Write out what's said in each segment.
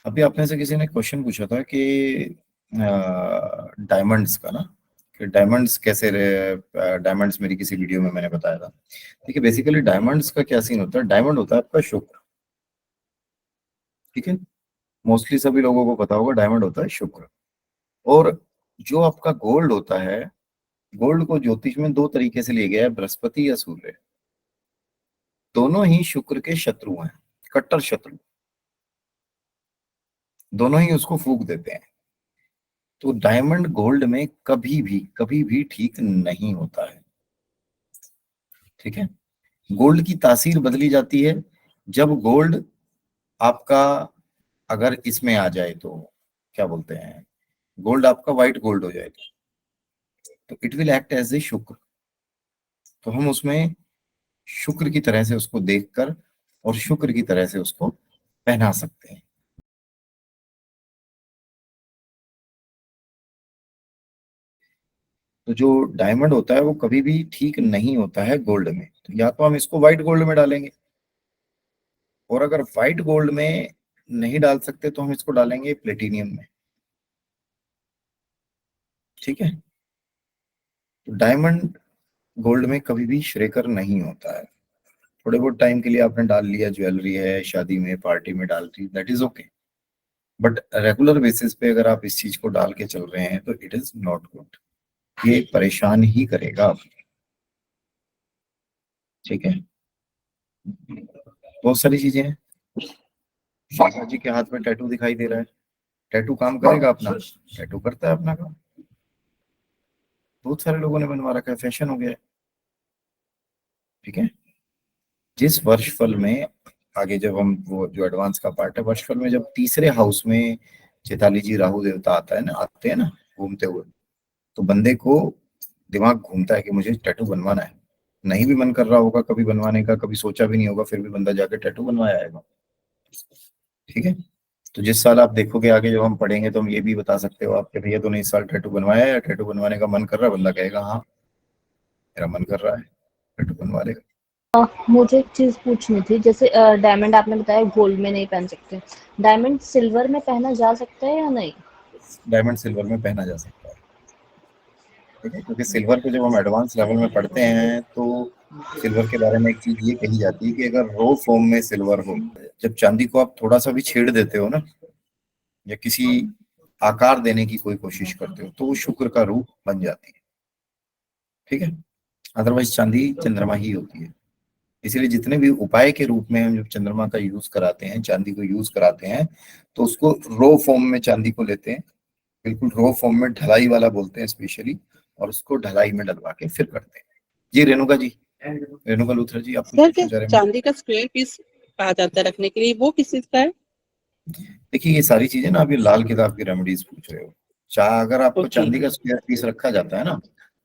अभी आपने से किसी ने क्वेश्चन पूछा था कि डायमंड्स का ना, कि डायमंड्स कैसे रहे। डायमंड्स मेरी किसी वीडियो में मैंने बताया था। देखिए बेसिकली डायमंड्स का क्या सीन होता है, डायमंड होता है आपका शुक्र। ठीक है, मोस्टली सभी लोगों को पता होगा डायमंड होता है शुक्र। और जो आपका गोल्ड होता है, गोल्ड को ज्योतिष में दो तरीके से लिया गया है, बृहस्पति या सूर्य। दोनों ही शुक्र के शत्रु हैं, कट्टर शत्रु। दोनों ही उसको फूंक देते हैं। तो डायमंड गोल्ड में कभी भी ठीक नहीं होता है। ठीक है, गोल्ड की तासीर बदली जाती है जब गोल्ड आपका अगर इसमें आ जाए तो, क्या बोलते हैं, गोल्ड आपका व्हाइट गोल्ड हो जाए तो it will act as a शुक्र। तो हम उसमें शुक्र की तरह से उसको देखकर और शुक्र की तरह से उसको पहना सकते हैं। तो जो डायमंड होता है वो कभी भी ठीक नहीं होता है गोल्ड में। तो या तो हम इसको व्हाइट गोल्ड में डालेंगे, और अगर व्हाइट गोल्ड में नहीं डाल सकते तो हम इसको डालेंगे प्लेटिनियम में। ठीक है, तो डायमंड गोल्ड में कभी भी श्रेकर नहीं होता है। थोड़े बहुत टाइम के लिए आपने डाल लिया, ज्वेलरी है, शादी में पार्टी में डाल दी, that is okay. But regular basis पे अगर आप इस चीज को डाल के चल रहे हैं तो इट इज नॉट गुड। ये परेशान ही करेगा आपको। ठीक है, बहुत सारी चीजें हैं। शाका जी के हाथ में टैटू दिखाई दे रहा है, टैटू काम करेगा अपना? टैटू करता है अपना काम। बहुत सारे लोगों ने बनवा रखा है, फैशन हो गया है। ठीक है, जिस वर्षफल में आगे जब हम वो जो एडवांस का पार्ट है, वर्षफल में जब तीसरे हाउस में चैताली जी राहु देवता आता है ना, आते हैं ना घूमते हुए, तो बंदे को दिमाग घूमता है कि मुझे टैटू बनवाना है। नहीं भी मन कर रहा होगा कभी बनवाने का, कभी सोचा भी नहीं होगा, फिर भी बंदा जाके टैटू बनवाया आएगा। ठीक है, तो जिस साल आप देखोगे आगे जब हम पढ़ेंगे तो हम ये भी बता सकते हो आपके भैया तूने इस साल टैटू बनवाया है, या टैटू बनवाने का मन कर रहा है? बंदा कहेगा हाँ मेरा मन कर रहा है, टैटू बनवा लेगा। मुझे एक चीज पूछनी थी, जैसे डायमंड आपने बताया गोल्ड में नहीं पहन सकते, डायमंड सिल्वर में पहना जा सकता है या नहीं? डायमंड सिल्वर में पहना जा सकता है। ठीक है, क्योंकि सिल्वर को जब हम एडवांस लेवल में पढ़ते हैं तो सिल्वर के बारे में एक चीज ये कही जाती है कि अगर रो फॉर्म में सिल्वर हो, जब चांदी को आप थोड़ा सा भी छेड़ देते हो ना, या किसी आकार देने की कोई कोशिश करते हो, तो वो शुक्र का रूप बन जाती है। ठीक है, अदरवाइज चांदी चंद्रमा ही होती है। इसीलिए जितने भी उपाय के रूप में हम जब चंद्रमा का यूज कराते हैं, चांदी को यूज कराते हैं, तो उसको रो फॉर्म में चांदी को लेते हैं, बिल्कुल रो फॉर्म में ढलाई वाला बोलते हैं स्पेशली, और उसको ढलाई में डलवा के फिर करते हैं। जी रेणुका जी, रेणुका लूथरा जी, आप कुछ सर पूछना चाह रहे हैं? चांदी का स्क्वायर पीस आ जाता है रखने के लिए, वो किस चीज का है? देखिए ये सारी चीजें ना, आप ये लाल किताब की रेमेडीज पूछ रहे हो। चाहे अगर आपको ओके। चांदी का स्क्वायर पीस रखा जाता है ना,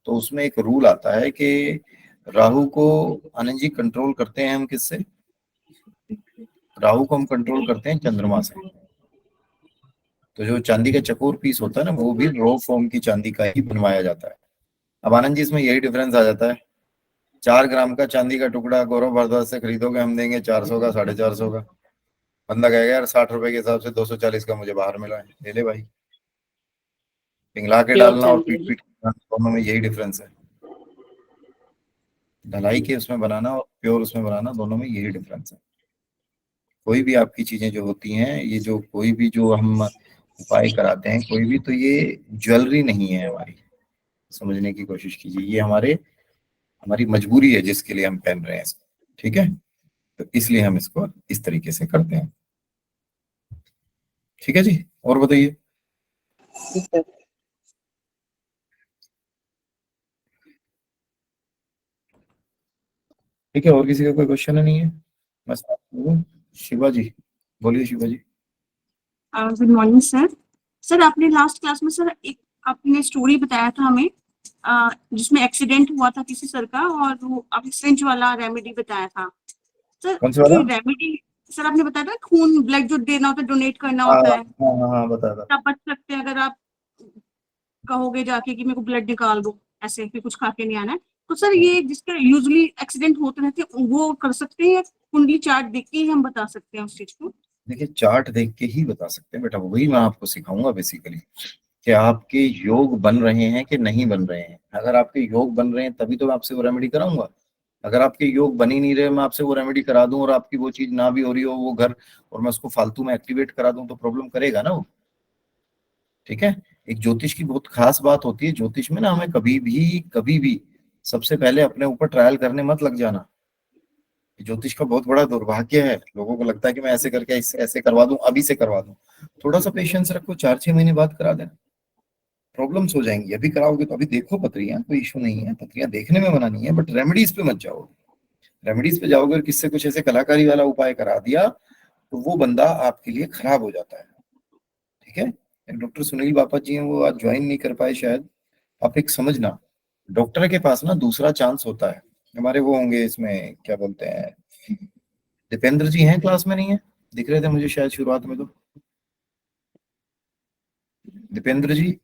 तो उसमें एक रूल आता है कि राहु को, आनंद जी, कंट्रोल करते हैं हम किससे? राहु को हम कंट्रोल करते हैं चंद्रमा से। तो जो चांदी का चकोर पीस होता है ना, वो भी रो फॉर्म की चांदी का ही बनवाया जाता है। अब आनंद जी इसमें यही डिफरेंस आ जाता है, 4 ग्राम का चांदी का टुकड़ा गौरव भारद्वाज से खरीदोगे, हम देंगे 400 का, 450 का। बंदा कहेगा यार 60 रुपए के हिसाब से 240 का मुझे बाहर मिला है, ले ले भाई। पिघला के प्योर डालना और चांदी पीट है। पीट के डालना, दोनों में यही डिफरेंस है। ढलाई के उसमें बनाना और प्योर उसमें बनाना, दोनों में यही डिफरेंस है। कोई भी आपकी चीजें जो होती हैं, ये जो कोई भी जो हम उपाय कराते हैं कोई भी, तो ये ज्वेलरी नहीं है हमारी। समझने की कोशिश कीजिए, ये हमारी मजबूरी है जिसके लिए हम पहन रहे हैं इसको। ठीक है, तो इसलिए हम इसको इस तरीके से करते हैं। ठीक है जी, और बताइए। ठीक है। ठीक है, और किसी का कोई क्वेश्चन नहीं है? बस शिवा जी, बोलिए Shiva ji. Good morning sir. Sir आपने लास्ट क्लास में सर एक आपने स्टोरी बताया था हमें, जिसमें एक्सीडेंट हुआ था किसी सर का, और वो आपने सिरिंज वाला रेमेडी बताया था सर। कौन से वाला? ये रेमेडी सर आपने बताया था, खून ब्लड जो देना होता है, डोनेट करना हाँ होता हाँ है, हाँ हाँ, बता था। आप बच सकते हैं अगर आप कहोगे जाके कि मेरे को ब्लड निकाल दो, ऐसे फिर कुछ खा के नहीं आना है। तो सर ये जिसका यूजुअली एक्सीडेंट होते रहते हैं वो कर सकते हैं, या कुंडली चार्ट देख के ही हम बता सकते हैं उस चीज को? देखिए चार्ट देख के ही बता सकते हैं बेटा, वही मैं आपको सिखाऊंगा बेसिकली कि आपके योग बन रहे हैं कि नहीं बन रहे हैं। अगर आपके योग बन रहे हैं तभी तो मैं आपसे वो रेमेडी कराऊंगा। अगर आपके योग बन ही नहीं रहे, मैं आपसे वो रेमेडी करा दूं और आपकी वो चीज ना भी हो रही हो वो घर, और मैं उसको फालतू में एक्टिवेट करा दूं, तो प्रॉब्लम करेगा ना वो। ठीक है। एक ज्योतिष की बहुत खास बात होती है, ज्योतिष में ना हमें कभी भी सबसे पहले अपने ऊपर ट्रायल करने मत लग जाना। ज्योतिष का बहुत बड़ा दुर्भाग्य है, लोगों को लगता है कि मैं ऐसे करके इससे ऐसे करवा दूं, अभी से करवा दूं। थोड़ा सा पेशेंस रखो, 4-6 महीने बाद करा देना, प्रॉब्लम्स हो जाएंगी। अभी कराओगे तो अभी देखो पथरियां, कोई इशू नहीं है, पथरियां देखने में मना नहीं है, बट रेमेडीज पे मत जाओ। रेमेडीज पे जाओगे और किससे कुछ ऐसे कलाकारी वाला उपाय करा दिया तो वो बंदा आपके लिए खराब हो जाता है। ठीक है। एक डॉक्टर सुनील बापा जी हैं, वो आज ज्वाइन नहीं कर पाए शायद। आप एक समझना, डॉक्टर के पास ना दूसरा चांस होता है। हमारे वो होंगे इसमें क्या बोलते हैं, दीपेंद्र जी हैं क्लास में, नहीं है? दिख रहे थे मुझे शायद शुरुआत में तो। दीपेंद्र जी,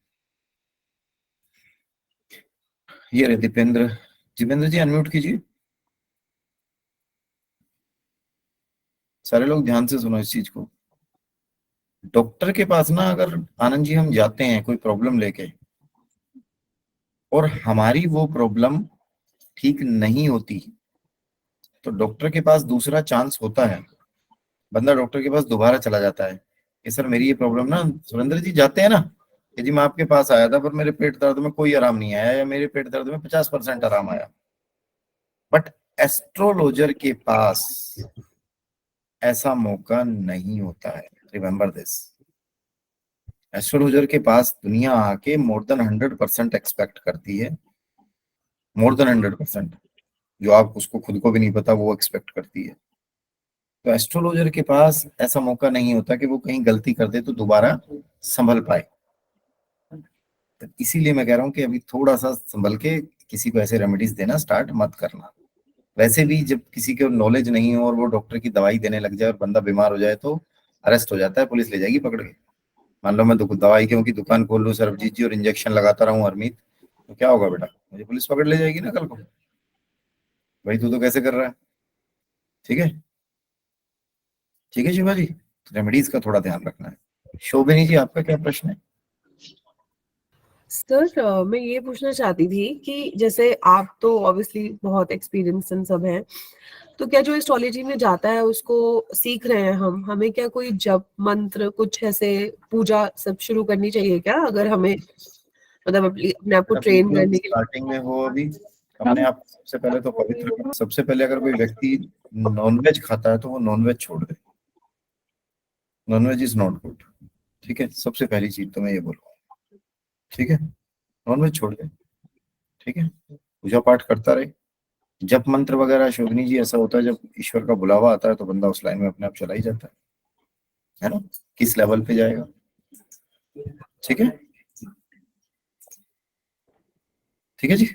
ये रहे दीपेंद्र। दीपेंद्र जी अनम्यूट कीजिए। सारे लोग ध्यान से सुनो इस चीज को। डॉक्टर के पास ना अगर आनंद जी हम जाते हैं कोई प्रॉब्लम लेके, और हमारी वो प्रॉब्लम ठीक नहीं होती, तो डॉक्टर के पास दूसरा चांस होता है। बंदा डॉक्टर के पास दोबारा चला जाता है कि सर मेरी ये प्रॉब्लम ना, सुरेंद्र जी जाते हैं ना कि जी मैं आपके पास आया था पर मेरे पेट दर्द में कोई आराम नहीं आया, या मेरे पेट दर्द में 50% आराम आया। बट एस्ट्रोलॉजर के पास ऐसा मौका नहीं होता है, रिमेंबर दिस। एस्ट्रोलॉजर के पास दुनिया आके मोर देन 100% एक्सपेक्ट करती है, मोर देन 100%, जो आप उसको खुद को भी नहीं पता वो एक्सपेक्ट करती है। तो एस्ट्रोलॉजर के पास ऐसा मौका नहीं होता कि वो कहीं गलती कर दे तो दोबारा संभल पाए। तो इसीलिए मैं कह रहा हूँ कि अभी थोड़ा सा संभल के किसी को ऐसे रेमेडीज देना स्टार्ट मत करना। वैसे भी जब किसी को नॉलेज नहीं हो और वो डॉक्टर की दवाई देने लग जाए और बंदा बीमार हो जाए तो अरेस्ट हो जाता है, पुलिस ले जाएगी पकड़ के। मान लो मैं दवाई की दुकान खोल लूँ सरबजीत जी और इंजेक्शन लगाता रहूं हरमीत, तो क्या होगा बेटा? मुझे पुलिस पकड़ ले जाएगी ना कल को। भाई तू तो कैसे कर रहा है? ठीक है। ठीक है शिवा जी, रेमेडीज का थोड़ा ध्यान रखना है। शोभिनी जी आपका क्या प्रश्न है? सर मैं ये पूछना चाहती थी कि जैसे आप तो ऑब्वियसली बहुत एक्सपीरियंस इन सब हैं, तो क्या जो एस्ट्रोलॉजी में जाता है उसको सीख रहे हैं हम, हमें क्या कोई जप मंत्र कुछ ऐसे पूजा सब शुरू करनी चाहिए क्या, अगर हमें मतलब अपने आप को ट्रेन करने के लिए? स्टार्टिंग में हो अभी, अपने आप सबसे पहले तो पवित्र करो। सबसे पहले अगर कोई व्यक्ति नॉनवेज खाता है तो वो नॉनवेज छोड़ दे। Nonveg is not good. ठीक है, सबसे पहली चीज तो मैं ये बोलूंगा। ठीक है, नॉनवेज छोड़ दे। ठीक है, पूजा पाठ करता रहे, जप मंत्र वगैरह। शोभनी जी ऐसा होता है जब ईश्वर का बुलावा आता है तो बंदा उस लाइन में अपने आप चला ही जाता है ना? किस लेवल पे जाएगा? ठीक है, ठीक है जी।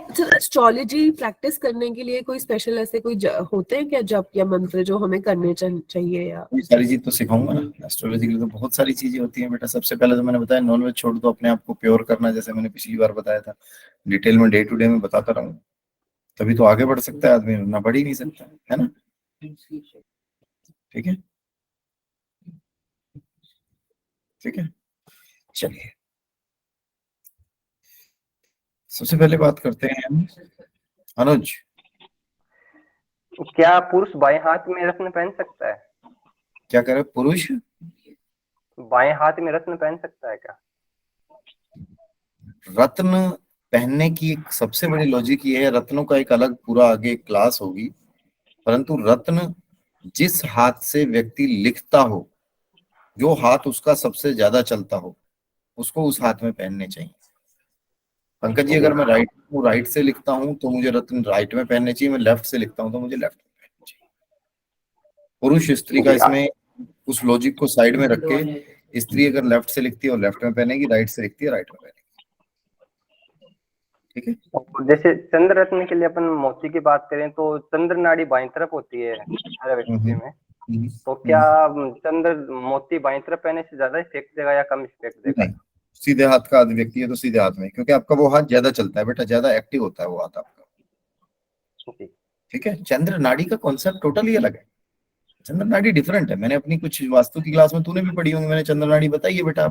सर एस्ट्रोलॉजी प्रैक्टिस करने के लिए कोई स्पेशल ऐसे कोई होते हैं क्या जप या मंत्र जो हमें करने चाहिए? या ये सारी चीज तो सिखाऊंगा ना। एस्ट्रोलॉजी के लिए तो बहुत सारी चीजें होती हैं बेटा। सबसे पहले तो मैंने बताया नॉनवेज छोड़ दो, अपने आप को प्योर करना, जैसे मैंने पिछली बार बताया था। डिटेल में डे टू डे में बताता रहूंगा, तभी तो आगे बढ़ सकता है आदमी, ना बढ़ ही नहीं सकता है ना? ठीक है, ठीक है, चलिए सबसे पहले बात करते हैं अनुज। क्या पुरुष बाएं हाथ में रत्न पहन सकता है? क्या करे पुरुष? बाएं हाथ में रत्न पहन सकता है क्या? रत्न पहनने की एक सबसे बड़ी लॉजिक ये है, रत्नों का एक अलग पूरा आगे क्लास होगी, परंतु रत्न जिस हाथ से व्यक्ति लिखता हो, जो हाथ उसका सबसे ज्यादा चलता हो, उसको उस हाथ में पहनने चाहिए। पंकज जी अगर मैं राइट से लिखता हूं तो मुझे रत्न राइट में पहनने चाहिए, मैं लेफ्ट से लिखता हूं तो मुझे लेफ्ट में पहनने चाहिए। पुरुष स्त्री का इसमें उस लॉजिक को साइड में रख के, स्त्री अगर लेफ्ट से लिखती है और लेफ्ट में पहनेगी, राइट से लिखती है राइट में पहनेगी। ठीक है, और जैसे चंद्र रत्न के लिए अपन मोती की बात करें तो चंद्र नाड़ी बाईं तरफ होती है हर व्यक्ति में, तो क्या चंद्र मोती बाईं तरफ पहने से ज्यादा इफेक्ट देगा या कम इफेक्ट देगा? नहीं, सीधे हाथ का आदमी व्यक्ति है तो सीधे हाथ में, क्योंकि आपका वो हाथ ज्यादा चलता है बेटा, ज्यादा एक्टिव होता है वो हाथ आपका। ठीक है, चंद्र नाड़ी का कॉन्सेप्ट टोटली अलग है। चंद्र नाड़ी डिफरेंट है। मैंने अपनी कुछ वास्तु की क्लास में, तूने भी पढ़ी होंगी, मैंने चंद्र नाड़ी बताई है बेटा।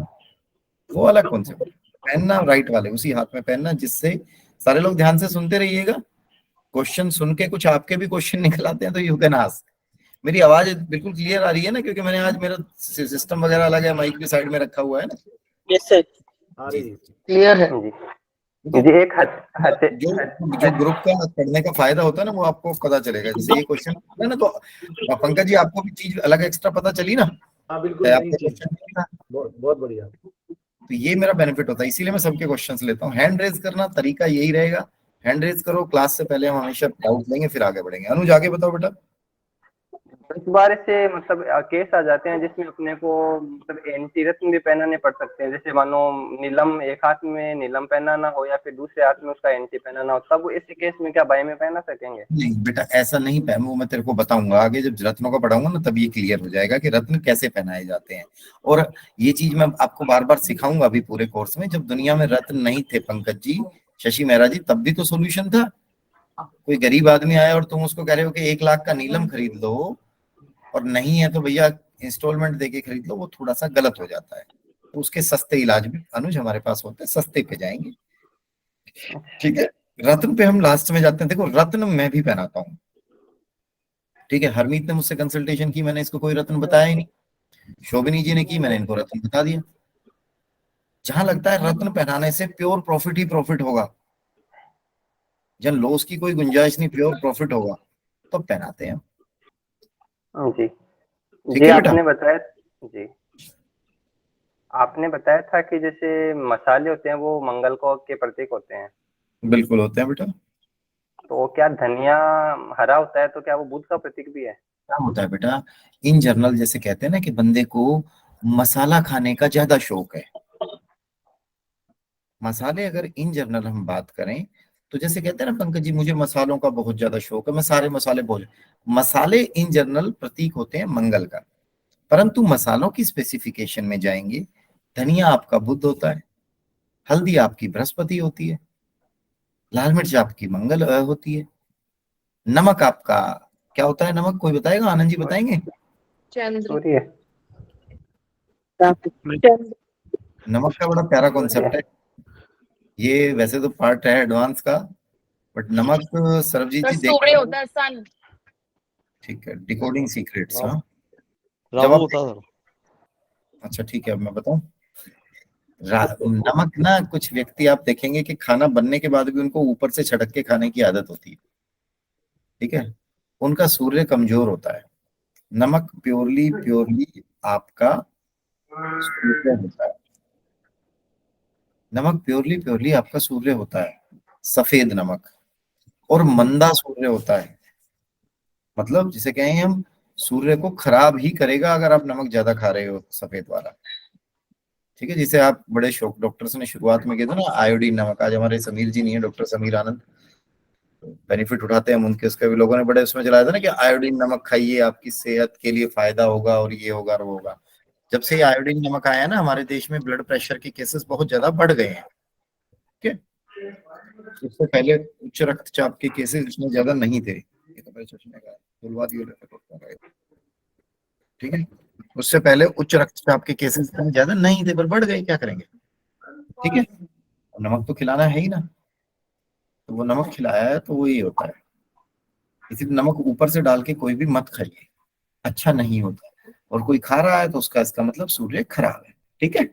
वो अलग कॉन्सेप्ट, पहनना राइट वाले उसी हाथ में पहनना, जिससे सारे लोग ध्यान से सुनते रहिएगा। क्वेश्चन सुन के कुछ आपके भी क्वेश्चन निकल आते हैं तो यू कैन आस्क। मेरी आवाज बिल्कुल क्लियर आ रही है ना? क्योंकि मैंने आज मेरा सिस्टम वगैरह अलग है, माइक भी साइड में रखा हुआ है ना। Yes sir. क्लियर है। जी जी, एक जो ग्रुप का पढ़ने का फायदा होता है ना, वो आपको पता चलेगा। जैसे ये क्वेश्चन है ना, तो पंकज जी आपको भी चीज अलग एक्स्ट्रा पता चली ना? बिल्कुल, बहुत बढ़िया। तो ये मेरा बेनिफिट होता है, इसीलिए मैं सबके क्वेश्चंस लेता हूँ। हैंड रेज करना तरीका यही रहेगा, हैंड रेज करो। क्लास से पहले हम हमेशा डाउट लेंगे, फिर आगे बढ़ेंगे। अनुज आगे बताओ बेटा। इस बार से मतलब केस आ जाते हैं जिसमें अपने को मतलब एंटी रत्न भी पहनाने पड़ सकते हैं। जैसे मानो नीलम, एक हाथ में नीलम पहनाना हो या फिर दूसरे हाथ में उसका एंटी पहनाना हो, तब ऐसे केस में क्या बाई में पहना सकेंगे? नहीं बेटा, ऐसा नहीं पहन, वो मैं तेरे को बताऊंगा आगे, जब रत्नों का पढ़ाऊंगा ना तब ये क्लियर हो जाएगा कि रत्न कैसे पहनाए जाते हैं। और ये चीज मैं आपको बार बार सिखाऊंगा अभी पूरे कोर्स में। जब दुनिया में रत्न नहीं थे पंकज जी, शशि मेहरा जी, तब भी तो सोल्यूशन था। कोई गरीब आदमी आया और तुम उसको कह रहे हो कि 1 लाख का नीलम खरीद लो, और नहीं है तो भैया इंस्टॉलमेंट देके खरीद लो, वो थोड़ा सा गलत हो जाता है। तो उसके सस्ते इलाज भी अनुज हमारे पास होते हैं, सस्ते पे जाएंगे। ठीक है, रत्न पे हम लास्ट में जाते हैं। देखो रत्न मैं भी पहनाता हूँ, ठीक है। हरमीत ने मुझसे कंसल्टेशन की, मैंने इसको कोई रत्न बताया ही नहीं। शोभिनी जी ने की, मैंने इनको रत्न बता दिया। जहां लगता है रत्न पहनाने से प्योर प्रॉफिट ही प्रॉफिट होगा, जब लॉस की कोई गुंजाइश नहीं, प्योर प्रॉफिट होगा, तो पहनाते हैं। जी ठीक जी, है बेटा। आपने बताया जी, आपने बताया था कि जैसे मसाले होते हैं वो मंगल को के प्रतीक होते हैं। बिल्कुल होते हैं बेटा। तो क्या धनिया हरा होता है, तो क्या वो बुध का प्रतीक भी है? क्या होता है बेटा, इन जनरल जैसे कहते हैं ना कि बंदे को मसाला खाने का ज्यादा शौक है। मसाले अगर इन जनरल हम बात करें तो जैसे कहते हैं ना पंकज जी, मुझे मसालों का बहुत ज्यादा शौक है, मैं सारे मसाले बोल। मसाले इन जनरल प्रतीक होते हैं मंगल का, परंतु मसालों की स्पेसिफिकेशन में जाएंगे, धनिया आपका बुध होता है, हल्दी आपकी बृहस्पति होती है, लाल मिर्च आपकी मंगल होती है, नमक आपका क्या होता है? नमक कोई बताएगा? आनंद जी बताएंगे? चंद्र। सूर्य। नमक का बड़ा प्यारा कॉन्सेप्ट है ये, वैसे तो पार्ट है एडवांस का, बट नमक सरबजीत जी देख, सूर्य होता है, सन। ठीक है, डिकोडिंग सीक्रेट्स। हाँ राहु होता है। अच्छा ठीक है, अब मैं बताऊं। नमक ना, कुछ व्यक्ति आप देखेंगे कि खाना बनने के बाद भी उनको ऊपर से छटक के खाने की आदत होती है, ठीक है, उनका सूर्य कमजोर होता है। नमक प्योरली प्योरली आपका सूर्य होता है। नमक प्योरली प्योरली आपका सूर्य होता है, सफेद नमक। और मंदा सूर्य होता है, मतलब जिसे कहें हम, सूर्य को खराब ही करेगा अगर आप नमक ज्यादा खा रहे हो, सफेद वाला। ठीक है, जिसे आप बड़े शौक, डॉक्टर्स ने शुरुआत में किया था ना आयोडीन नमक। आज हमारे समीर जी नहीं है, डॉक्टर समीर आनंद, बेनिफिट उठाते हैं हम उनके। उसके भी लोगों ने बड़े उसमें चलाया था ना कि आयोडीन नमक खाइए, आपकी सेहत के लिए फायदा होगा और ये होगा और वो होगा। जब से आयोडीन नमक आया ना हमारे देश में, ब्लड प्रेशर के केसेस बहुत ज्यादा बढ़ गए हैं। ठीक है, इससे पहले उच्च रक्तचाप के केसेस इतने ज्यादा नहीं थे। ठीक है, उससे पहले उच्च रक्तचाप के केसेस इतने ज्यादा नहीं थे, पर बढ़ गए, क्या करेंगे। ठीक है, नमक तो खिलाना है ही ना, तो वो नमक खिलाया है तो वो ये होता है। इसीलिए नमक ऊपर से डाल के कोई भी मत खाइए, अच्छा नहीं होता। और कोई खा रहा है तो उसका इसका मतलब सूर्य खराब है। ठीक है,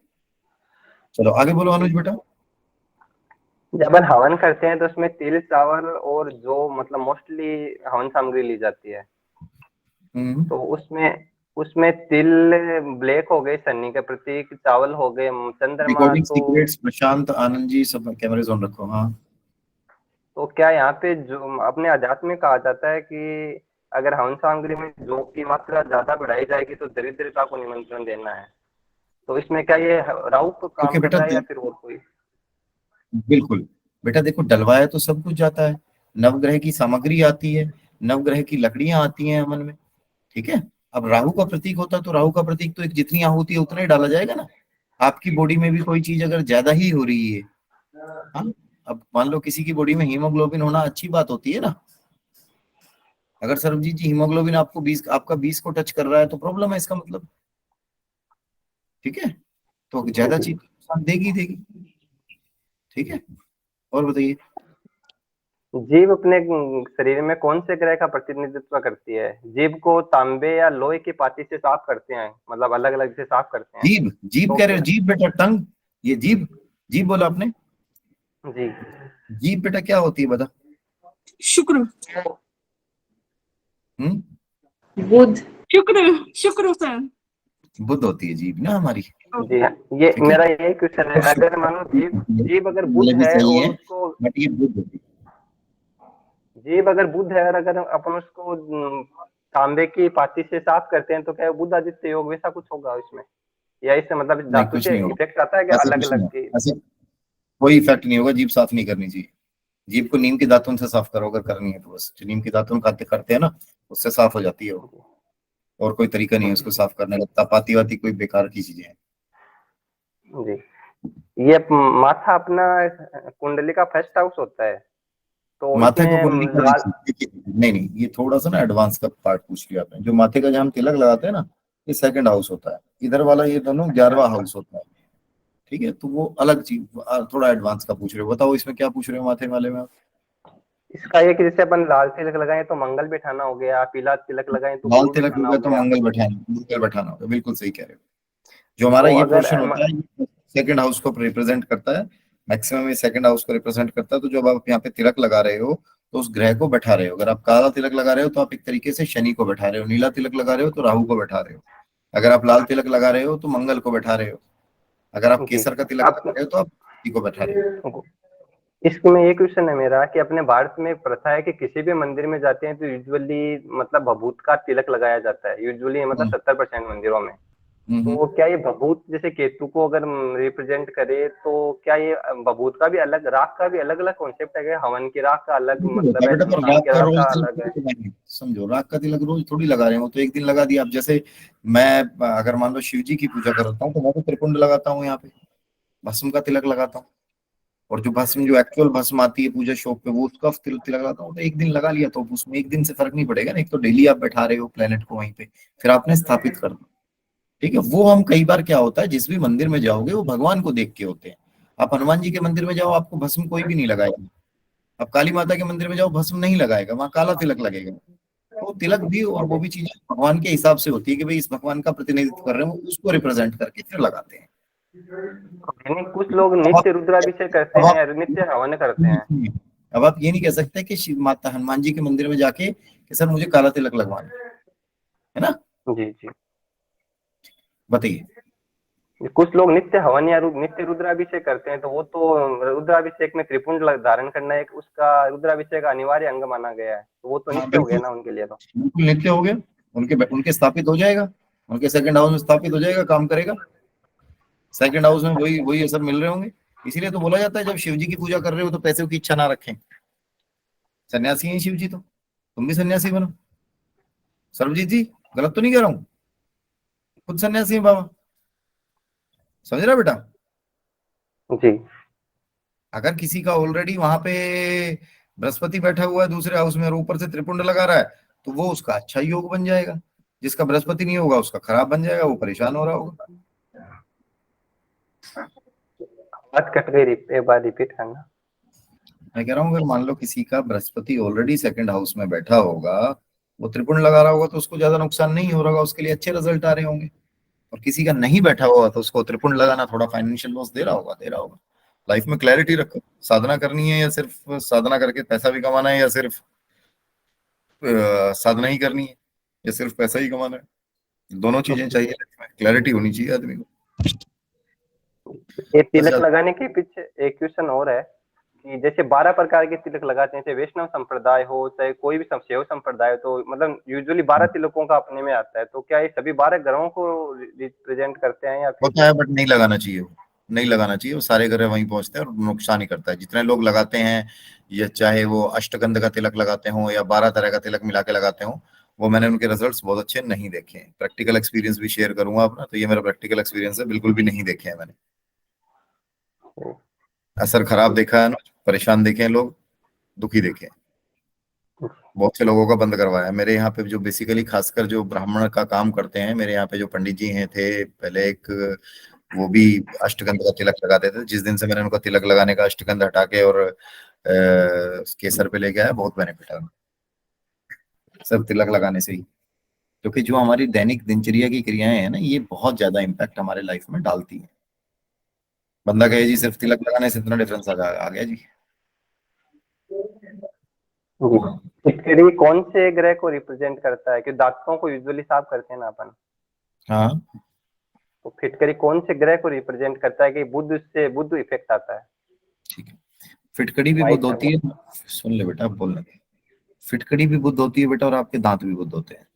चलो आगे बोलो अनुज बेटा। जब अपन हवन करते हैं तो उसमें तिल, चावल और जो मतलब मोस्टली हवन सामग्री ली जाती है, तो उसमें उसमें तिल ब्लैक हो गए शनि के प्रतीक, चावल हो गए चंद्रमा। रिकॉर्डिंग तो सीक्रेट्स प्रशांत आनंद जी सब कैमरे ऑन रखो। हाँ, तो क्या यहाँ पे जो अपने अध्यात्म में कहा जाता है कि अगर हवन सामग्री में जो की मात्रा ज्यादा बढ़ाई जाएगी तो दरिद्रता को निमंत्रण देना है, तो इसमें क्या ये राहु को काम क्योंकि बेटा करता है या फिर और कोई? बिल्कुल बेटा, देखो डलवाया तो सब कुछ जाता है, नवग्रह की सामग्री आती है, नवग्रह की लकड़ियां आती हैं हवन में। ठीक है, अब राहु का प्रतीक होता है तो राहु का प्रतीक तो एक जितनी आहुति है उतना ही डाला जाएगा ना। आपकी बॉडी में भी कोई चीज अगर ज्यादा ही हो रही है, हाँ, अब मान लो किसी की बॉडी में हीमोग्लोबिन होना अच्छी बात होती है ना, अगर सरबजीत जी हीमोग्लोबिन आपको 20 आपका 20 को टच कर रहा है तो प्रॉब्लम है इसका मतलब, ठीक है। तो ज्यादा चीज नुकसान देगी देगी, ठीक है। और बताइए। जीभ अपने शरीर में कौन से ग्रह का प्रतिनिधित्व करती है? जीभ को तांबे या लोहे की पाती से साफ करते हैं, मतलब अलग अलग से साफ करते हैं। जीभ, जीभ तो कह रहे हो? जीभ बेटा, टंग, ये जीभ, जीभ बोला आपने? जी, जीभ बेटा क्या होती है बता। शुक्र बुध। शुक्र शुक्र सर। बुध होती है जीभ ना हमारी, जी हाँ, ये ठीक है। मेरा यही क्वेश्चन है। अगर मान लो जीभ अगर बुध भी है सही और है, उसको बट ये बुध होती है। जीभ अगर बुध है और अगर अपन उसको तांबे की पाती से साफ करते हैं तो क्या बुध आदित्य योग वैसा कुछ होगा इसमें, या इससे मतलब नहीं, धातु कुछ से नहीं होगा, इफेक्ट आता है कि ऐसा अलग कुछ नहीं अलग होगा, की? ऐसे कोई इफेक्ट नहीं होगा। जीभ साफ नहीं करनी चाहिए, जीभ को नीम के दातुन से साफ करो अगर करनी है तो, बस जो नीम के दातुन खाते करते हैं ना उससे साफ हो जाती है वो, और कोई तरीका नहीं है उसको साफ करने का। पाती वाती कोई बेकार की चीजें हैं। जी, ये माथा अपना कुंडली का फर्स्ट हाउस होता है, तो माथे को कुंडली इसमें का लाल नहीं नहीं, ये थोड़ा सा ना एडवांस का पार्ट पूछ लिया आपने। जो माथे का जहाँ हम तिलक लगाते हैं ना, ये सेकंड हाउस होता है, इधर वाला ये दोनों 11वां हाउस होता है, ठीक है। तो वो अलग चीज, थोड़ा एडवांस का पूछ रहे हो। बताओ इसमें क्या पूछ रहे हो माथे वाले में आप? इसका ये कि जैसे अपन लाल तिलक लगाएं तो मंगल बैठाना हो गया, पीला तिलक लगाएं तो लाल गुरु तिलक हो बैठाना गया हो तो गया। मंगल बैठाना होगा, बिल्कुल सही कह रहे हो। जो हमारा तो ये अगर पोर्शन होता है सेकंड हाउस को रिप्रेजेंट करता है, मैक्सिमम ये सेकंड हाउस को रिप्रेजेंट करता है। तो जब आप यहाँ पे तिलक लगा रहे हो तो उस ग्रह को बैठा रहे हो। अगर आप काला तिलक लगा रहे हो तो आप एक तरीके से शनि को बैठा रहे हो, नीला तिलक लगा रहे हो तो राहु को बैठा रहे हो, अगर आप लाल तिलक लगा रहे हो तो मंगल को बैठा रहे हो, अगर आप जी केसर का तिलक आप लगा रहे हो तो आप शनि को बैठा रहे हो। इसमें ये क्वेश्चन है मेरा कि अपने भारत में प्रथा है कि किसी भी मंदिर में जाते हैं तो यूजुअली मतलब भभूत का तिलक लगाया जाता है, यूजुअली मतलब हम्म, 70% मंदिरों में। हम्म। तो क्या ये भभूत जैसे केतु को अगर रिप्रेजेंट करे तो क्या ये भभूत का भी अलग, राख का भी अलग अलग कॉन्सेप्ट है क्या? हवन की राख का अलग बिल्कुल होता मतलब है है, बेटा, पर शमशान रात की का राख रोज का तिलक अलग है? थोड़ी लगाएंगे। समझो, रात का तिलक रोज थोड़ी लगा रहे हो, तो एक दिन लगा दिया। अब जैसे मैं अगर मान लो शिव जी की पूजा करता हूँ तो मैं तो त्रिपुंड लगाता हूँ यहाँ पे, भस्म का तिलक लगाता हूँ। और जो भस्म, जो एक्चुअल भस्म आती है पूजा शॉप पे, वो उसका तिलक लगाता हूँ। तो एक दिन लगा लिया तो उसमें एक दिन से फर्क नहीं पड़ेगा ना। एक तो डेली आप बैठा रहे हो प्लेनेट को वहीं पे, फिर आपने स्थापित कर दिया, ठीक है। वो हम कई बार क्या होता है, जिस भी मंदिर में जाओगे वो भगवान को देख के होते हैं। आप हनुमान जी के मंदिर में जाओ, आपको भस्म कोई भी नहीं लगाएगा। अब काली माता के मंदिर में जाओ, भस्म नहीं लगाएगा, वहां काला तिलक लगेगा। तो तिलक भी और वो भी चीजें भगवान के हिसाब से होती है कि भाई इस भगवान का प्रतिनिधित्व कर रहे हैं, वो उसको रिप्रेजेंट करके फिर लगाते हैं। यानी कुछ लोग अब आप नित्य रुद्राभिषेक करते अब हैं, आप नित्य हवन करते हैं। अब आप ये नहीं कह सकते कि शिव माता हनुमान जी के मंदिर में जाके कि सर मुझे काला तिलक लगवाना है ना। जी जी, बताइए। कुछ लोग नित्य हवन या नित्य रुद्राभिषेक करते हैं, तो वो तो रुद्राभिषेक में त्रिपुंड धारण करना एक उसका रुद्राभिषेक का अनिवार्य अंग माना गया है, तो वो तो हाँ नित्य हो गया बिल्कुल, ना उनके लिए तो। बिल्कुल नित्य हो गया। उनके उनके स्थापित हो जाएगा, उनके सेकंड हाउस में स्थापित हो जाएगा, काम करेगा। सेकंड हाउस में वही वही असर मिल रहे होंगे। इसीलिए तो बोला जाता है जब शिव जी की पूजा कर रहे हो तो पैसे की इच्छा ना रखें। सन्यासी हैं शिव जी, तो तुम भी सन्यासी बनो। सर्वजीत जी गलत तो नहीं कह रहा हूँ? खुद सन्यासी हैं बाबा, समझ रहा बेटा। जी अगर किसी का ऑलरेडी वहां पे बृहस्पति बैठा हुआ है दूसरे हाउस में और ऊपर से त्रिपुंड लगा रहा है, तो वो उसका अच्छा योग बन जाएगा। जिसका बृहस्पति नहीं होगा उसका खराब बन जाएगा, वो परेशान हो रहा होगा। बात कट गई, एक बार रिपीट करना। मैं कह रहा हूँ अगर मान लो किसी का बृहस्पति ऑलरेडी सेकंड हाउस में बैठा होगा, वो त्रिपुंड लगा रहा होगा, तो उसको ज्यादा नुकसान नहीं हो रहा होगा, उसके लिए अच्छे रिजल्ट आ रहे होंगे। और किसी का नहीं बैठा हुआ तो उसको त्रिपुंड लगाना थोड़ा फाइनेंशियल लॉस दे रहा होगा। लाइफ में क्लैरिटी रखो, साधना करनी है या सिर्फ साधना करके पैसा भी कमाना है, या सिर्फ साधना ही करनी है, या सिर्फ पैसा ही कमाना है। दोनों चीजें चाहिए लाइफ में, क्लैरिटी होनी चाहिए आदमी को। ये बस तिलक लगाने के पीछे एक क्वेश्चन और है कि जैसे 12 प्रकार के तिलक लगाते हैं, चाहे वैष्णव संप्रदाय हो चाहे कोई भी शैव संप्रदाय हो, तो मतलब यूजुअली 12 तिलकों का अपने में आता है, तो क्या ये सभी 12 ग्रहों को रिप्रेजेंट करते हैं या फिर? होता है बट नहीं लगाना चाहिए, वो नहीं लगाना चाहिए। वो सारे ग्रह वहीं पहुंचते हैं और नुकसान ही करता है। जितने लोग लगाते हैं, ये चाहे वो अष्टगंध का तिलक लगाते हो या 12 तरह का तिलक मिला के लगाते हो, वो मैंने उनके रिजल्ट्स बहुत अच्छे नहीं देखे हैं। प्रैक्टिकल एक्सपीरियंस भी शेयर करूंगा अपना, तो ये मेरा प्रैक्टिकल एक्सपीरियंस है, बिल्कुल भी नहीं देखे हैं मैंने। असर खराब देखा है ना, परेशान देखे हैं लोग, दुखी देखे हैं। बहुत से लोगों का बंद करवाया मेरे यहाँ पे, जो बेसिकली खासकर जो ब्राह्मण का काम करते हैं मेरे यहाँ पे, जो पंडित जी हैं थे पहले, एक वो भी अष्टगंध का तिलक लगाते थे। जिस दिन से मैंने उनका तिलक लगाने का अष्टगंध हटा के और केसर पे लेके आया, बहुत बेनिफिट है सब तिलक लगाने से ही। क्योंकि जो हमारी दैनिक दिनचर्या की क्रियाएं हैं ना, ये बहुत ज्यादा इम्पैक्ट हमारे लाइफ में डालती है। बंदा कहे जी सिर्फ तिलक लगाने से इतना डिफरेंस आ गया जी। जी। फिटकरी कौन से ग्रह को रिप्रेजेंट करता है? कि दांतों को यूजुअली साफ करते हैं ना अपन, हाँ, तो फिटकरी कौन से ग्रह को रिप्रेजेंट करता है कि बुध इफेक्ट आता है? ठीक है। फिटकड़ी भी बुद्ध होती है, सुन ले बेटा, अब बोलने दे। फिटकड़ी भी बुद्ध होती है बेटा, और आपके दांत भी बुद्ध होते हैं,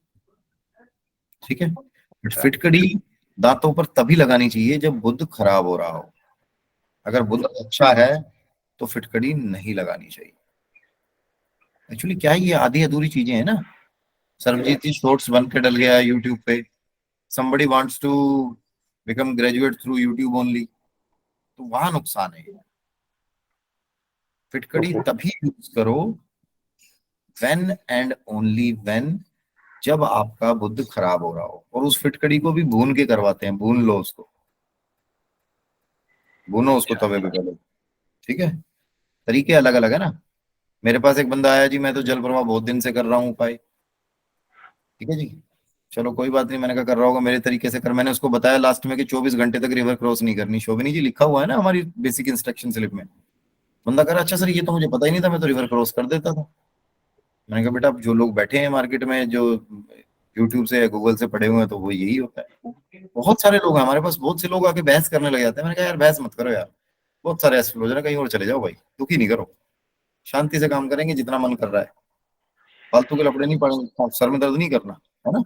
ठीक है। बट फिटकड़ी दांतों पर तभी लगानी चाहिए जब बुद्ध खराब हो रहा हो। अगर बुद्ध अच्छा है तो फिटकड़ी नहीं लगानी चाहिए। एक्चुअली क्या है, ये आधी अधूरी चीजें हैं ना। सरबजीत जी शॉर्ट्स बन के डल गया है यूट्यूब पे, somebody wants to become graduate through YouTube only, तो वहां नुकसान है। फिटकड़ी तभी यूज करो when and only when जब आपका बुद्ध खराब हो रहा हो। और उस फिटकड़ी को भी भून के करवाते हैं, भून लो उसको, भूनो उसको तवे पे पहले, ठीक है। तरीके अलग अलग है ना। मेरे पास एक बंदा आया जी, मैं तो जल प्रवाह बहुत दिन से कर रहा हूँ उपाय, ठीक है जी। चलो कोई बात नहीं, मैंने कहा कर रहा होगा मेरे तरीके से कर। मैंने उसको बताया लास्ट में कि 24 घंटे तक रिवर क्रॉस नहीं करनी। शोभिनी जी लिखा हुआ है ना हमारी बेसिक इंस्ट्रक्शन स्लिप में। बंदा कह रहा अच्छा सर ये तो मुझे पता ही नहीं था, मैं तो रिवर क्रॉस कर देता था। मैंने कहा बेटा अब जो लोग बैठे हैं मार्केट में, जो यूट्यूब से या गूगल से पढ़े हुए हैं, तो वो यही होता है। बहुत सारे लोग हैं हमारे पास, बहुत से लोग आके बहस करने लग जाते हैं। मैंने कहा यार बहस मत करो यार, बहुत सारे एस्ट्रोलॉजर है, कहीं और चले जाओ भाई, दुखी नहीं करो, शांति से काम करेंगे जितना मन कर रहा है, फालतू के लफड़े नहीं पड़ेंगे, सर में दर्द नहीं करना है ना।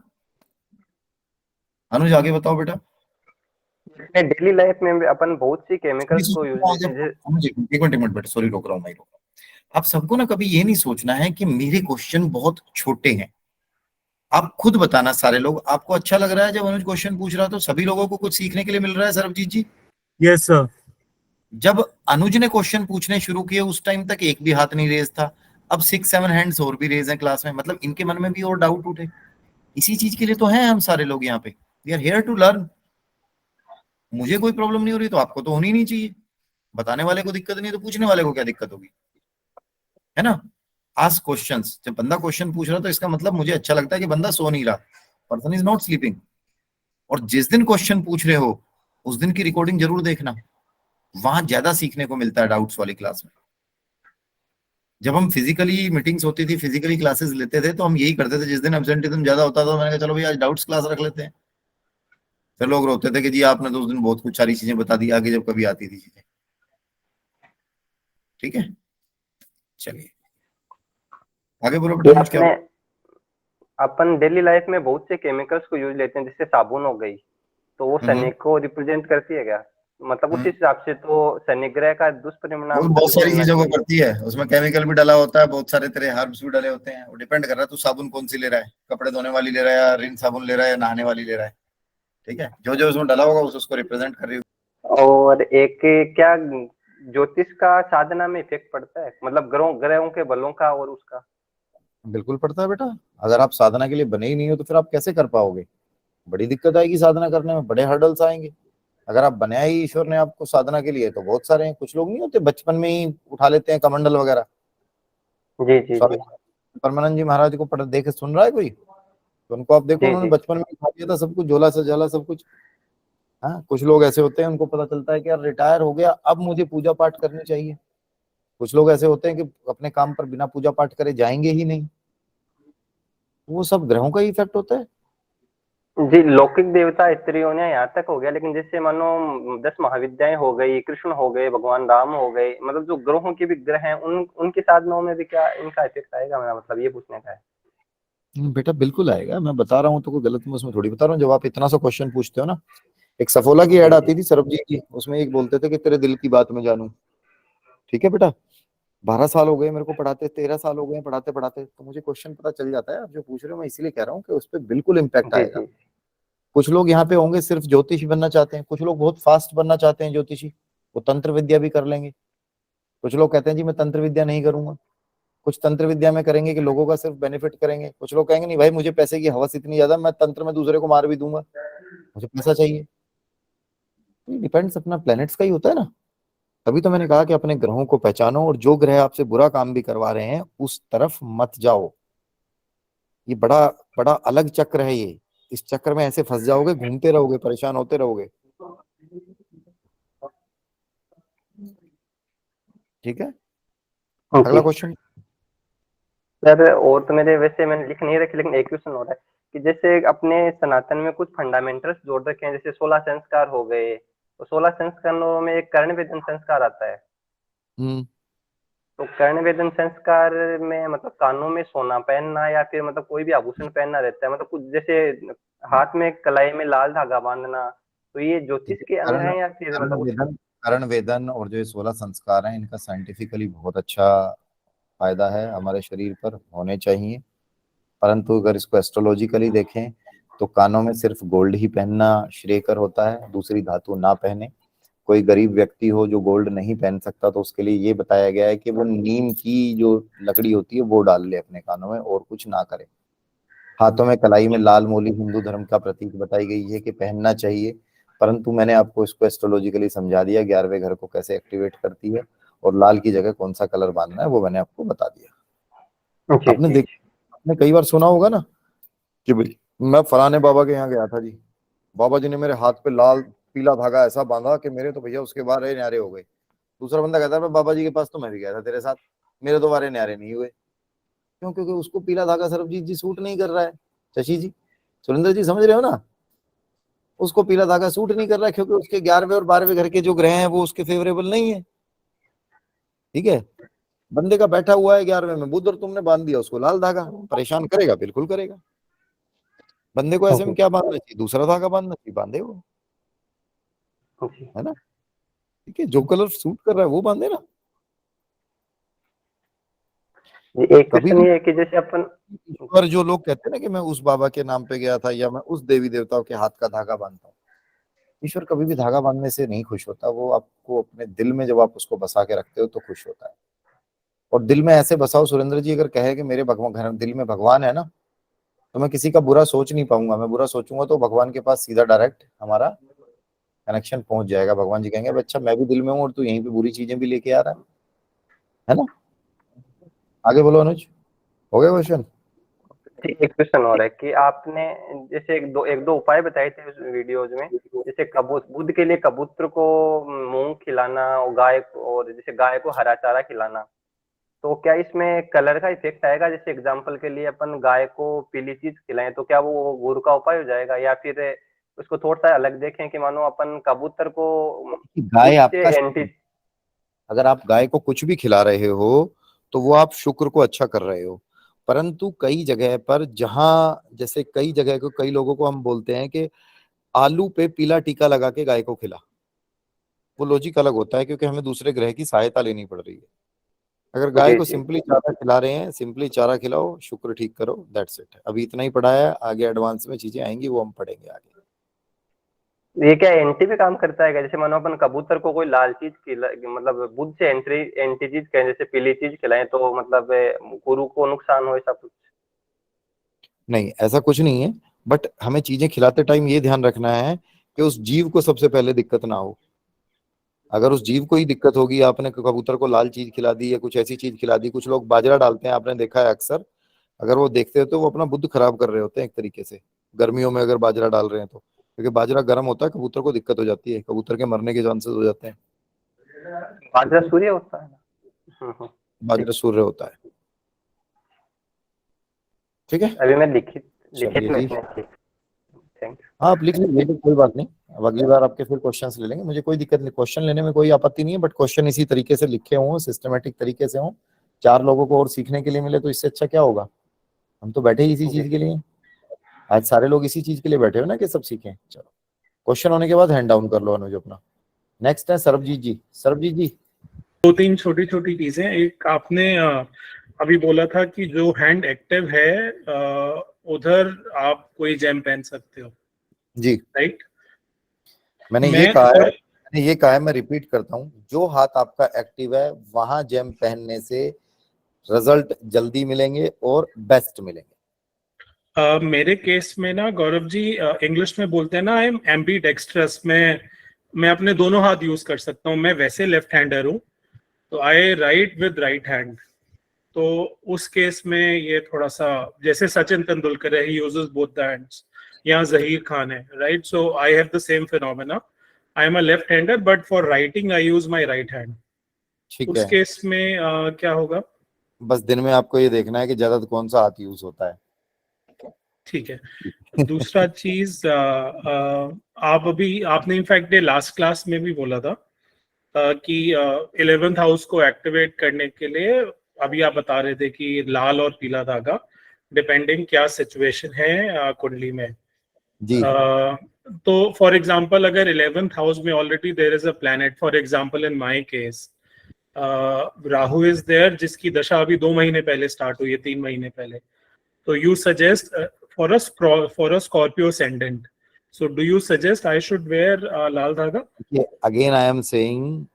अनुज आगे बताओ बेटा। डेली लाइफ में भी अपन बहुत सी केमिकल्स को यूज करते हैं। एक मिनट बेटा, सॉरी रोक रहा हूँ मैं, रोक रहा हूँ। आप सबको ना कभी ये नहीं सोचना है कि मेरे क्वेश्चन बहुत छोटे हैं। आप खुद बताना, सारे लोग, आपको अच्छा लग रहा है जब अनुज क्वेश्चन पूछ रहा है? तो सभी लोगों को कुछ सीखने के लिए मिल रहा है सरबजीत जी? Yes sir. जब अनुज ने क्वेश्चन पूछने शुरू किए उस टाइम तक एक भी हाथ नहीं रेज था, अब 6-7 हैंड्स और भी रेज हैं क्लास में। मतलब इनके मन में भी और डाउट उठे। इसी चीज के लिए तो हैं हम सारे लोग यहाँ पे, we are here to learn. मुझे कोई प्रॉब्लम नहीं हो रही तो आपको तो होनी नहीं चाहिए। बताने वाले को दिक्कत नहीं तो पूछने वाले को क्या दिक्कत होगी, है ना। Ask questions. जब बंदा क्वेश्चन पूछ रहा तो इसका मतलब मुझे अच्छा लगता है कि बंदा सो नहीं रहा, पर्सन इज नॉट स्लीपिंग। और जिस दिन क्वेश्चन पूछ रहे हो उस दिन की रिकॉर्डिंग जरूर देखना, वहां ज्यादा सीखने को मिलता है डाउट्स वाली क्लास में। जब हम फिजिकली मीटिंग्स होती थी, फिजिकली क्लासेस लेते थे, तो हम यही करते थे। जिस दिन एब्सेंटिज्म ज्यादा होता था, मैंने कहा चलो भाई आज डाउट्स क्लास रख लेते हैं। फिर लोग रोते थे कि जी आपने तो उस दिन बहुत कुछ सारी चीजें बता दी, आगे जब कभी आती थी चीजें। ठीक है, चलिए आगे बोलो बेटा। क्या अपन डेली लाइफ में बहुत से केमिकल्स को यूज लेते हैं, जैसे साबुन हो गई, तो वो शनि को रिप्रेजेंट करती है क्या? मतलब उस हिसाब से तो शनि ग्रह का दुष्परिणाम बहुत सारी चीजों को करती है, उसमें केमिकल भी डाला होता है, बहुत सारे तेरे हर्ब्स भी डाले होते हैं। वो डिपेंड कर रहा है तू साबुन कौन सी ले रहा है, कपड़े धोने वाली ले रहा है या रिन साबुन ले रहा है या नहाने वाली ले रहा है। ठीक है, जो जो उसमें डाला होगा उसको रिप्रेजेंट कर रही है। और एक क्या ज्योतिष का साधना में इफेक्ट पड़ता है, मतलब ग्रहों के बलों का और उसका? बिल्कुल पड़ता है बेटा। अगर आप साधना के लिए बने ही नहीं हो तो फिर आप कैसे कर पाओगे? बड़ी दिक्कत आएगी साधना करने में, बड़े हर्डल्स आएंगे। अगर आप बनाया ही ईश्वर ने आपको साधना के लिए, तो बहुत सारे हैं। कुछ लोग नहीं होते बचपन में ही उठा लेते हैं कमंडल वगैरह। जी जी जी। परमानंद जी महाराज को पढ़ देखे सुन रहा है कोई? तो उनको आप देखो, उन्होंने बचपन में खा लिया था सब कुछ, झोला से झाला सब कुछ। हाँ, कुछ लोग ऐसे होते हैं उनको पता चलता है कि यार रिटायर हो गया, अब मुझे पूजा पाठ करनी चाहिए। कुछ लोग ऐसे होते हैं कि अपने काम पर बिना पूजा पाठ करे जाएंगे ही नहीं। वो सब ग्रहों का ही इफेक्ट होता है जी। लौकिक देवता स्त्रियों ने यहाँ तक हो गया, लेकिन जैसे मानो 10 महाविद्याएं हो गई, कृष्ण हो गए, भगवान राम हो गए, मतलब जो ग्रहों के भी ग्रह हैं, उनके साधनों में भी क्या इनका इफेक्ट आएगा? मेरा मतलब ये पूछने का है। बेटा। बिल्कुल आएगा, मैं बता रहा हूँ तो कोई गलत मैं उसमें थोड़ी बता रहा हूँ। जब आप इतना सा क्वेश्चन पूछते हो ना, एक सफोला की ऐड आती थी सरबजीत की, उसमें एक बोलते थे कि तेरे दिल की बात मैं जानूं। ठीक है बेटा, 12 साल हो गए मेरे को पढ़ाते, 13 साल हो गए पढ़ाते पढ़ाते, तो मुझे क्वेश्चन पता चल जाता है। आप जो पूछ रहे हो मैं इसीलिए कह रहा हूँ कि उस पर बिल्कुल इम्पैक्ट आएगा। कुछ लोग यहाँ पे होंगे सिर्फ ज्योतिषी बनना चाहते हैं, कुछ लोग बहुत फास्ट बनना चाहते हैं ज्योतिषी, वो तंत्र विद्या भी कर लेंगे। कुछ लोग कहते हैं जी मैं तंत्र विद्या नहीं करूंगा। कुछ तंत्र विद्या में करेंगे कि लोगों का सिर्फ बेनिफिट करेंगे, कुछ लोग कहेंगे नहीं भाई मुझे पैसे की हवस इतनी ज्यादा, मैं तंत्र में दूसरे को मार भी दूंगा, मुझे पैसा चाहिए। डिपेंड्स अपना प्लैनेट्स का ही होता है ना। तभी तो मैंने कहा कि अपने ग्रहों को पहचानो, और जो ग्रह आपसे बुरा काम भी करवा रहे हैं उस तरफ मत जाओ। ये बड़ा बड़ा अलग चक्र है ये, इस चक्र में ऐसे फंस जाओगे, घूमते रहोगे, परेशान होते रहोगे। ठीक है, अगला क्वेश्चन। सर और तो मेरे वैसे मैंने लिख नहीं रखे, लेकिन एक क्वेश्चन हो रहा है कि जैसे अपने सनातन में कुछ फंडामेंटल्स जोड़ रखे हैं, जैसे 16 संस्कार हो गए, तो 16 संस्कारों में एक कर्ण वेदन संस्कार आता है। तो कर्ण वेदन संस्कार में मतलब कानों में सोना पहनना या फिर मतलब कोई भी आभूषण पहनना रहता है, मतलब कुछ जैसे हाथ में कलाई में लाल धागा बांधना, तो ये ज्योतिष के अंग है या फिर मतलब कर्ण वेदन और जो 16 संस्कार हैं इनका साइंटिफिकली बहुत अच्छा फायदा है, हमारे शरीर पर होने चाहिए। परंतु अगर इसको एस्ट्रोलॉजिकली देखें तो कानों में सिर्फ गोल्ड ही पहनना श्रेयकर होता है, दूसरी धातु ना पहने। कोई गरीब व्यक्ति हो जो गोल्ड नहीं पहन सकता तो उसके लिए ये बताया गया है कि वो नीम की जो लकड़ी होती है वो डाल ले अपने कानों में, और कुछ ना करे। हाथों में कलाई में लाल मोली हिंदू धर्म का प्रतीक बताई गई है कि पहनना चाहिए, परंतु मैंने आपको इसको एस्ट्रोलॉजिकली समझा दिया, 11वें घर को कैसे एक्टिवेट करती है और लाल की जगह कौन सा कलर बांधना है वो मैंने आपको बता दिया। आपने कई बार सुना होगा ना कि भाई मैं फलाने बाबा के यहाँ गया था जी, बाबा जी ने मेरे हाथ पे लाल पीला धागा ऐसा बांधा कि मेरे तो भैया उसके बारे न्यारे हो गए। दूसरा बंदा कहता है बाबा जी के पास तो मैं भी गया था तेरे साथ, मेरे तो बारे न्यारे नहीं हुए। क्यों? क्योंकि उसको पीला धागा सरबजीत जी सूट नहीं कर रहा है। शशि जी, सुरेंद्र जी, समझ रहे हो ना? उसको पीला धागा सूट नहीं कर रहा है क्योंकि उसके 11वें और 12वें घर के जो ग्रह हैं वो उसके फेवरेबल नहीं है। ठीक है, बंदे का बैठा हुआ है 11वें में बुध और तुमने बांध दिया उसको लाल धागा, परेशान करेगा? बिल्कुल करेगा। बंदे को ऐसे में क्या बांधना चाहिए? दूसरा धागा बांधना चाहिए, बांधे वो, है ना? ठीक है, जो कलर सूट कर रहा है वो बांधे ना। एक क्वेश्चन ये है कि जैसे अपन पर जो लोग कहते हैं ना कि मैं उस बाबा के नाम पे गया था या मैं उस देवी देवताओं के हाथ का धागा बांधता हूँ, ईश्वर कभी भी धागा बांधने से नहीं खुश होता। वो आपको अपने दिल में जब आप उसको बसा के रखते हो तो खुश होता है। और दिल में ऐसे बसाओ, सुरेंद्र जी अगर कहे कि मेरे भगवान घर दिल में भगवान है ना, तो मैं किसी का बुरा सोच नहीं पाऊंगा। मैं बुरा सोचूंगा तो भगवान के पास सीधा डायरेक्ट हमारा कनेक्शन पहुंच जाएगा। भगवान जी कहेंगे अच्छा मैं भी दिल में हूँ और तू यहीं पे बुरी चीजें भी लेके आ रहा है ना? आगे बोलो अनुज, हो गया क्वेश्चन? एक क्वेश्चन और है कि आपने जैसे एक दो उपाय बताए थे उस वीडियोज में, जैसे बुध के लिए कबूतर को मूंग खिलाना और जैसे गाय को हरा चारा खिलाना, तो क्या इसमें कलर का इफेक्ट आएगा? जैसे एग्जांपल के लिए अपन गाय को पीली चीज खिलाएं तो क्या वो गुरु का उपाय हो जाएगा, या फिर उसको थोड़ा सा अलग देखें कि मानो अपन कबूतर को गाय बुध आपका, से एंटी अगर आप गाय को कुछ भी खिला रहे हो तो वो आप शुक्र को अच्छा कर रहे हो। परंतु कई जगह पर जहां जैसे कई जगह को कई लोगों को हम बोलते हैं कि आलू पे पीला टीका लगा के गाय को खिला, वो लॉजिक अलग होता है क्योंकि हमें दूसरे ग्रह की सहायता लेनी पड़ रही है। अगर गाय को सिंपली चारा खिला रहे हैं, सिंपली चारा खिलाओ, शुक्र ठीक करो, दैट्स इट। अभी इतना ही पढ़ाया, आगे एडवांस में चीजें आएंगी वो हम पढ़ेंगे आगे। ये क्या एंटी पे काम करता है क्या? जैसे मानो अपन कबूतर को कोई लाल चीज मतलब बुध से एंटी चीज कहें, जैसे पीली चीज खिलाएं तो मतलब गुरु को नुकसान हो, ऐसा कुछ? नहीं, ऐसा कुछ नहीं है, बट हमें चीजें खिलाते टाइम ये ध्यान रखना है कि उस जीव को सबसे पहले दिक्कत ना हो। अगर उस जीव को ही दिक्कत होगी, आपने कबूतर को लाल चीज खिला दी या कुछ ऐसी चीज खिला दी, कुछ लोग बाजरा डालते हैं, आपने देखा है अक्सर, अगर वो देखते हैं तो वो अपना बुद्ध खराब कर रहे होते हैं एक तरीके से। गर्मियों में अगर बाजरा डाल रहे हैं तो, क्योंकि बाजरा गर्म होता है, कबूतर को दिक्कत हो जाती है, कबूतर के मरने के चांसेस हो जाते हैं। बाजरा सूर्य होता है ना? बाजरा सूर्य होता है। ठीक है, अभी मैं लिखित में जी थैंक हाँ आप लिख लीजिए, तो कोई बात नहीं। अब अगली बार आपके फिर क्वेश्चंस ले लेंगे, मुझे कोई दिक्कत नहीं, क्वेश्चन लेने में कोई आपत्ति नहीं है, बट क्वेश्चन इसी तरीके से लिखे हों, सिस्टमेटिक तरीके से हों, 4 लोगों को और सीखने के लिए मिले तो इससे अच्छा क्या होगा। हम तो बैठे ही इसी चीज के लिए, आज सारे लोग इसी चीज के लिए बैठे हो ना कि सब सीखें। चलो क्वेश्चन होने के बाद हैंड डाउन कर लो अनुज अपना। नेक्स्ट है सरबजीत जी। सरबजीत जी, 2-3 छोटी छोटी चीजें। एक आपने अभी बोला था कि जो हैंड एक्टिव है उधर आप कोई जेम पहन सकते हो जी राइट? मैंने ये कहा है, मैं रिपीट करता हूँ, जो हाथ आपका एक्टिव है वहां जेम पहनने से रिजल्ट जल्दी मिलेंगे और बेस्ट मिलेंगे। मेरे केस में ना गौरव जी, इंग्लिश में बोलते हैं ना, आई एम एम्बीडेक्स्ट्रस, मैं अपने दोनों हाथ यूज कर सकता हूँ। मैं वैसे लेफ्ट हैंडर हूँ, तो आई राइट विद राइट हैंड। तो उस केस में ये थोड़ा सा, जैसे सचिन तेंदुलकर है, he uses both the hands, या जहीर खान है, right? So I have the same phenomena. I am a left hander, but for writing I use my right hand. ठीक उस है, केस में क्या होगा? बस दिन में आपको ये देखना है कि ज्यादा कौन सा हाथ यूज होता है। ठीक है। दूसरा चीज, आप अभी आपने इनफैक्ट लास्ट क्लास में भी बोला था कि 11th हाउस को एक्टिवेट करने के लिए अभी आप बता रहे थे कि लाल और पीला धागा, डिपेंडिंग क्या सिचुएशन है कुंडली में। जी। तो फॉर एग्जांपल अगर 11th हाउस में already there is a planet, for example in my case Rahu is there, जिसकी दशा अभी 2 महीने पहले स्टार्ट हुई है, 3 महीने पहले। तो you suggest for a Scorpio ascendant. So do you suggest I should wear लाल धागा? Again I am saying,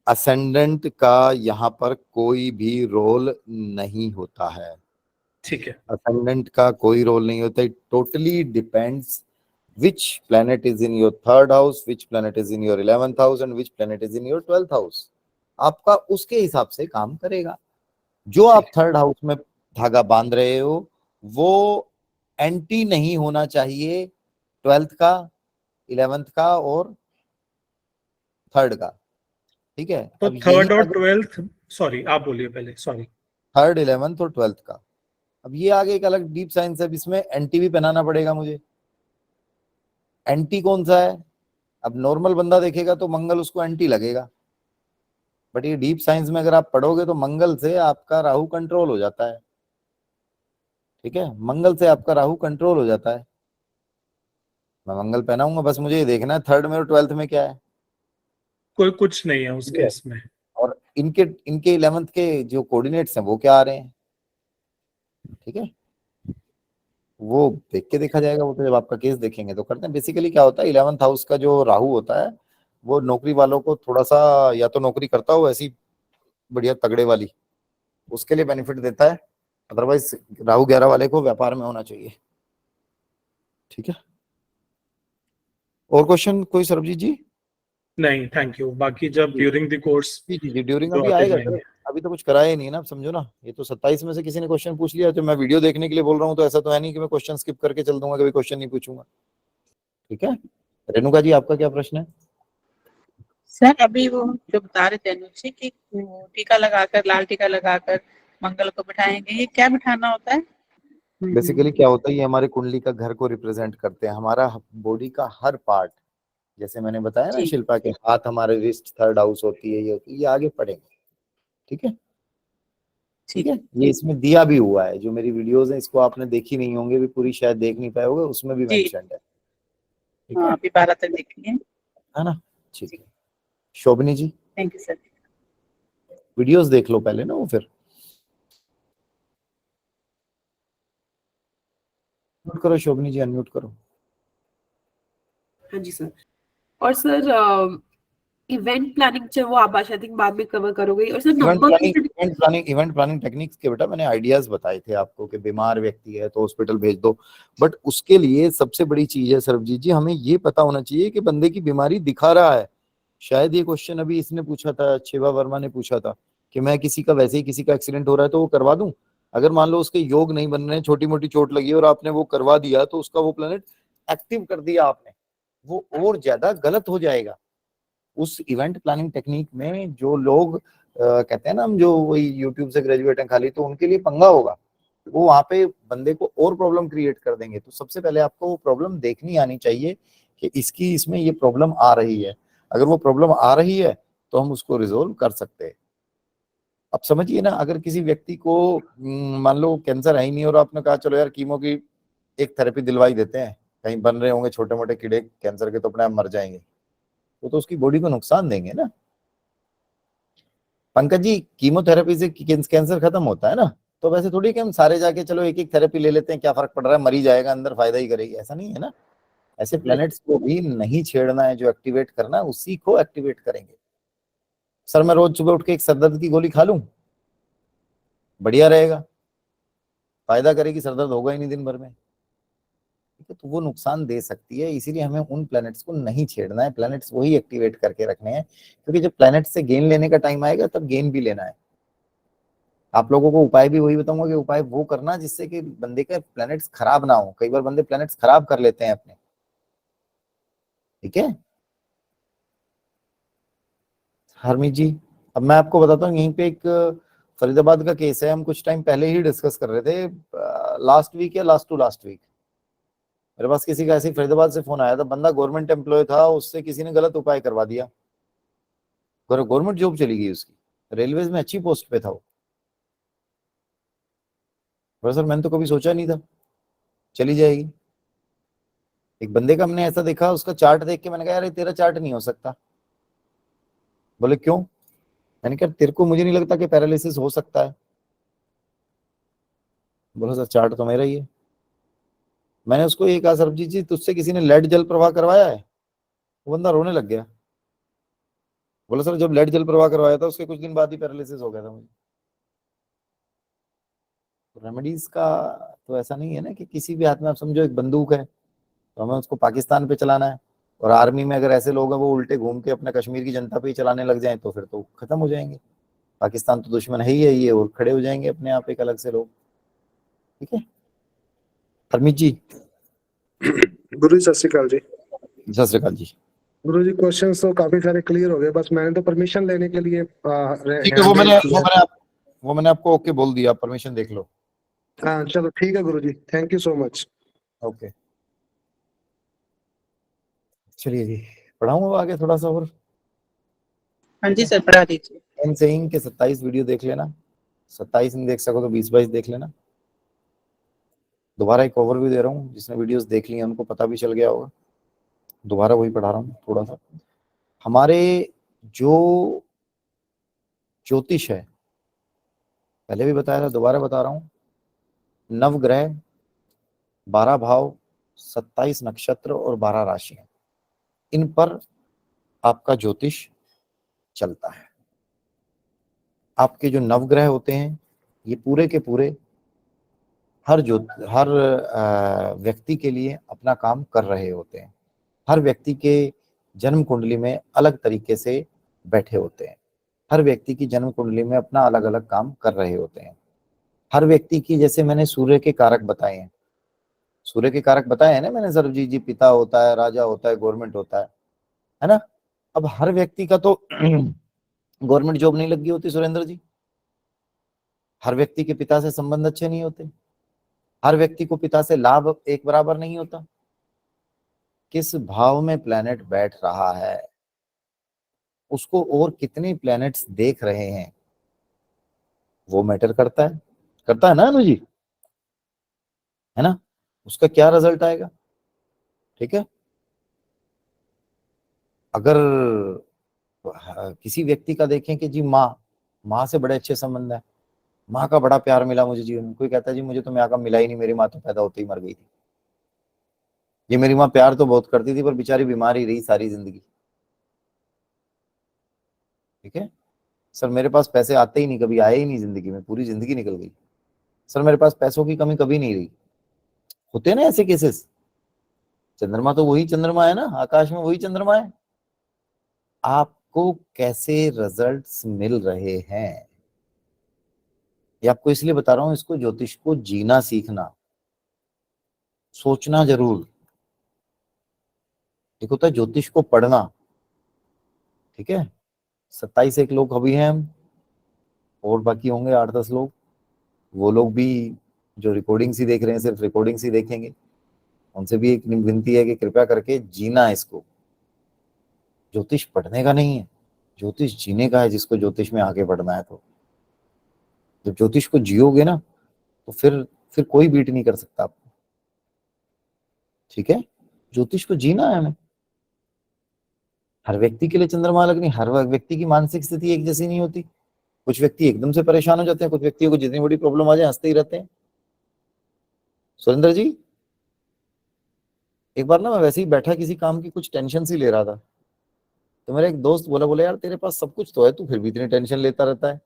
ascendant का यहाँ पर कोई भी रोल नहीं होता है। ठीक है। असेंडेंट का कोई रोल नहीं होता। It totally depends which planet is in your 3rd house, which planet is in your 11th house and which planet is in your 12th house. आपका उसके हिसाब से काम करेगा। जो आप 3rd हाउस में धागा बांध रहे हो वो एंटी नहीं होना चाहिए 12th का, 11th का और 3rd का। ठीक है, तो अब 3rd और 12th, सॉरी आप बोलिए पहले, सॉरी। 3rd, 11th और 12th का, अब ये आगे एक अलग डीप साइंस है। इसमें एंटी भी पहनाना पड़ेगा मुझे। एंटी कौन सा है? अब नॉर्मल बंदा देखेगा तो मंगल उसको एंटी लगेगा, बट ये डीप साइंस में अगर आप पढ़ोगे तो मंगल से आपका राहु कंट्रोल हो जाता है। ठीक है, मंगल से आपका राहु कंट्रोल हो जाता है। मैं मंगल पहनाऊंगा, बस मुझे ये देखना है 3rd में और 12th में क्या है। कोई कुछ नहीं है उस केस में। और इनके 11th के जो कोऑर्डिनेट्स हैं वो क्या आ रहे हैं। ठीक है, वो देख के देखा जाएगा। वो तो जब आपका केस देखेंगे तो करते हैं। बेसिकली क्या होता है, 11th हाउस का जो राहु होता है वो नौकरी वालों को थोड़ा सा, या तो नौकरी करता हो ऐसी बढ़िया तगड़े वाली, उसके लिए बेनिफिट देता है। अदरवाइज राहु 11 वाले को व्यापार में होना चाहिए। ठीक है, और क्वेश्चन कोई सरबजीत जी? नहीं, थैंक यू। बाकी जब ड्यूरिंग द कोर्स जी ड्यूरिंग अभी आएगा सर, अभी तो कुछ कराया ही नहीं ना, समझो ना। ये तो 27 में से किसी ने क्वेश्चन पूछ लिया तो मैं वीडियो देखने के लिए बोल रहा हूँ, तो ऐसा तो है नहीं कि मैं क्वेश्चन स्किप करके चल दूंगा, कभी क्वेश्चन नहीं पूछूंगा। ठीक है, रेणुका जी आपका क्या प्रश्न है? सर अभी वो जो बता रहे थे अनुज जी कि टीका लगाकर, लाल टीका लगाकर मंगल को बिठाएंगे, ये क्या बिठाना होता है? बेसिकली क्या होता है, ये हमारे कुंडली का घर को रिप्रेजेंट करते हैं। हमारा बॉडी का हर पार्ट, जैसे मैंने बताया ना शिल्पा के हाथ हमारे रिस्ट 3rd हाउस होती है, ये होती है, ये आगे पड़ेंगे। ठीक है, ठीक है, ये इसमें दिया भी हुआ है। जो मेरी वीडियोस हैं इसको आपने देखी नहीं होंगे भी, पूरी शायद देख नहीं पाए होंगे, उसमें भी मेंशन्ड है। ठीक है, अभी 12 तक देखेंगे, है ना? ठीक है, शोभनी जी थैंक यू सर। वीडियोस देख लो पहले ना, वो फिर अनम्यूट करो। शोभनी जी अनम्यूट करो। हाँ जी सर। और सर इवेंट प्लानिंग जो वो आप आई थिंक बाद में कवर करोगे। और सर इवेंट प्लानिंग टेक्निक्स के बेटा मैंने आइडियाज बताए थे आपको कि बीमार व्यक्ति है तो हॉस्पिटल भेज दो, बट उसके लिए सबसे बड़ी चीज है सरबजीत जी, हमें ये पता होना चाहिए कि बंदे की बीमारी दिखा रहा है। शायद ये क्वेश्चन अभी इसने पूछा था, शिवा वर्मा ने पूछा था कि मैं किसी का वैसे ही किसी का एक्सीडेंट हो रहा है तो वो करवा दूं। अगर मान लो उसके योग नहीं बन रहे हैं, छोटी मोटी चोट लगी और आपने वो करवा दिया, तो उसका वो प्लेनेट एक्टिव कर दिया आपने, वो और ज्यादा गलत हो जाएगा। उस इवेंट प्लानिंग टेक्निक में जो लोग कहते हैं ना, हम जो वही यूट्यूब से ग्रेजुएट हैं खाली, तो उनके लिए पंगा होगा। वो वहां पे बंदे को और प्रॉब्लम क्रिएट कर देंगे। तो सबसे पहले आपको वो प्रॉब्लम देखनी आनी चाहिए कि इसकी इसमें ये प्रॉब्लम आ रही है। अगर वो प्रॉब्लम आ रही है तो हम उसको रिजोल्व कर सकते हैं। अब समझिए ना, अगर किसी व्यक्ति को मान लो कैंसर है ही नहीं और आपने कहा चलो यार कीमो की एक थेरेपी दिलवाई देते हैं, कहीं बन रहे होंगे छोटे मोटे कीड़े कैंसर के तो अपने आप मर जाएंगे, तो उसकी बॉडी को नुकसान देंगे ना। पंकज जी, कीमोथेरेपी से कैंसर खत्म होता है ना, तो वैसे थोड़ी कि हम सारे जाके चलो एक एक थेरेपी ले लेते हैं, क्या फर्क पड़ रहा है, मरी जाएगा अंदर, फायदा ही करेगी, ऐसा नहीं है ना। ऐसे प्लैनेट्स को भी नहीं छेड़ना है, जो एक्टिवेट करना है उसी को एक्टिवेट करेंगे। सर मैं रोज सुबह उठ के एक सरदर्द की गोली खा लूं? बढ़िया रहेगा, फायदा करेगी, सरदर्द होगा ही नहीं दिन भर में। ठीक है, तो वो नुकसान दे सकती है, इसीलिए हमें उन प्लैनेट्स को नहीं छेड़ना है, प्लैनेट्स वही एक्टिवेट करके रखने हैं, क्योंकि जब प्लैनेट से गेन लेने का टाइम आएगा तब गेन भी लेना है। आप लोगों को उपाय भी वही बताऊंगा कि उपाय वो करना जिससे कि बंदे का प्लैनेट्स खराब ना हो। कई बार बंदे प्लैनेट्स खराब कर लेते हैं अपने। ठीक है हरमीत जी, अब मैं आपको बताता हूँ, यहीं पे एक फरीदाबाद का केस है, हम कुछ टाइम पहले ही डिस्कस कर रहे थे, लास्ट वीक या लास्ट टू लास्ट वीक मेरे पास किसी का ऐसे ही फरीदाबाद से फोन आया था। बंदा गवर्नमेंट एम्प्लॉय था, उससे किसी ने गलत उपाय करवा दिया, गवर्नमेंट जॉब चली गई उसकी, रेलवेज में अच्छी पोस्ट पे था वो। सर मैंने तो कभी सोचा नहीं था चली जाएगी। एक बंदे का हमने ऐसा देखा, उसका चार्ट देख के मैंने कहा यार ये तेरा चार्ट नहीं हो सकता। बोले क्यों? मैंने कहा तेरे को मुझे नहीं लगता कि पैरालिसिस हो सकता है। बोला सर चार्ट तो मेरा ही है। मैंने उसको ये कहा सरबजीत जी तुझसे किसी ने लेड जल प्रवाह करवाया है? वो बंदा रोने लग गया। बोला सर जब लेड जल प्रवाह करवाया था उसके कुछ दिन बाद ही पैरालिसिस हो गया था मुझे। रेमेडीज का तो ऐसा नहीं है ना कि किसी भी हाथ में, आप समझो एक बंदूक है तो हमें उसको पाकिस्तान पे चलाना है, और आर्मी में अगर ऐसे लोग हैं वो उल्टे घूम के अपने कश्मीर की जनता पे ही चलाने लग जाएं तो फिर तो खत्म हो जाएंगे। पाकिस्तान तो दुश्मन है ही है ये, और खड़े हो जाएंगे अपने आप एक अलग से लोग। ठीक है हरमीत जी। गुरु जी सत श्री अकाल जी। सत श्री अकाल जी। गुरु जी क्वेश्चन तो काफी सारे क्लियर हो गए, बस मैंने तो परमिशन लेने के लिए ठीक है, वो मैंने आपको ओके बोल दिया, परमिशन देख लो। हाँ चलो ठीक है guru ji, thank you so much. Okay चलिए जी, पढ़ाऊंगा आगे थोड़ा सा और। हाँ जी सर, पढ़ा दीजिए। एम सेइंग के 27 वीडियो देख लेना, 27 नहीं देख सको तो 20-22 देख लेना। दोबारा एक ओवरव्यू दे रहा हूँ, जिसने वीडियोस देख ली हैं उनको पता भी चल गया होगा, दोबारा वही पढ़ा रहा हूँ थोड़ा सा। हमारे जो ज्योतिष है, पहले भी बताया था दोबारा बता रहा हूँ, नवग्रह, 12 भाव, 27 नक्षत्र और 12 राशियां, इन पर आपका ज्योतिष चलता है। आपके जो नवग्रह होते हैं ये पूरे के पूरे हर व्यक्ति के लिए अपना काम कर रहे होते हैं। हर व्यक्ति के जन्म कुंडली में अलग तरीके से बैठे होते हैं। हर व्यक्ति की जन्म कुंडली में अपना अलग अलग काम कर रहे होते हैं। हर व्यक्ति की, जैसे मैंने सूर्य के कारक बताए हैं, सूर्य के कारक बताए हैं ना मैंने, सरबजीत जी, पिता होता है, राजा होता है, गवर्नमेंट होता है ना। अब हर व्यक्ति का तो गवर्नमेंट जॉब नहीं लगी होती सुरेंद्र जी, हर व्यक्ति के पिता से संबंध अच्छे नहीं होते, हर व्यक्ति को पिता से लाभ एक बराबर नहीं होता। किस भाव में प्लैनेट बैठ रहा है, उसको और कितने प्लैनेट्स देख रहे हैं, वो मैटर करता है ना अनु जी, है ना, उसका क्या रिजल्ट आएगा। ठीक है, अगर किसी व्यक्ति का देखें कि जी माँ से बड़े अच्छे संबंध है, माँ का बड़ा प्यार मिला मुझे जीवन में, कोई कहता है जी मुझे तो माँ का मिला ही नहीं, मेरी माँ तो पैदा होते ही मर गई थी, ये मेरी माँ प्यार तो बहुत करती थी पर बेचारी बीमार ही रही सारी जिंदगी। ठीक है सर, मेरे पास पैसे आते ही नहीं, कभी आए ही नहीं जिंदगी में, पूरी जिंदगी निकल गई। सर मेरे पास पैसों की कमी कभी नहीं रही। होते हैं ना ऐसे केसेस। चंद्रमा तो वही चंद्रमा है ना, आकाश में वही चंद्रमा है। आपको कैसे रिजल्ट्स मिल रहे हैं ये आपको इसलिए बता रहा हूं, इसको ज्योतिष को जीना सीखना, सोचना जरूर। एक होता है ज्योतिष को पढ़ना। ठीक है, 27 एक लोग अभी हैं हम, और बाकी होंगे 8-10 लोग, वो लोग भी जो रिकॉर्डिंग्स ही देख रहे हैं, सिर्फ रिकॉर्डिंग्स ही देखेंगे, उनसे भी एक विनती है कि कृपया करके जीना इसको। ज्योतिष पढ़ने का नहीं है, ज्योतिष जीने का है, जिसको ज्योतिष में आगे बढ़ना है। तो जब ज्योतिष को जियोगे ना तो फिर कोई बीट नहीं कर सकता आपको। ठीक है, ज्योतिष को जीना है हमें। हर व्यक्ति के लिए चंद्रमा अलग नहीं, हर व्यक्ति की मानसिक स्थिति एक जैसी नहीं होती। कुछ व्यक्ति एकदम से परेशान हो जाते हैं, कुछ व्यक्तियों को जितनी बड़ी प्रॉब्लम आ जाए हंसते ही रहते हैं। सुरेंद्र जी, एक बार ना मैं वैसे ही बैठा किसी काम की कुछ टेंशन सी ले रहा था, तो मेरा एक दोस्त बोला यार तेरे पास सब कुछ तो है, तू फिर भी इतनी टेंशन लेता रहता है।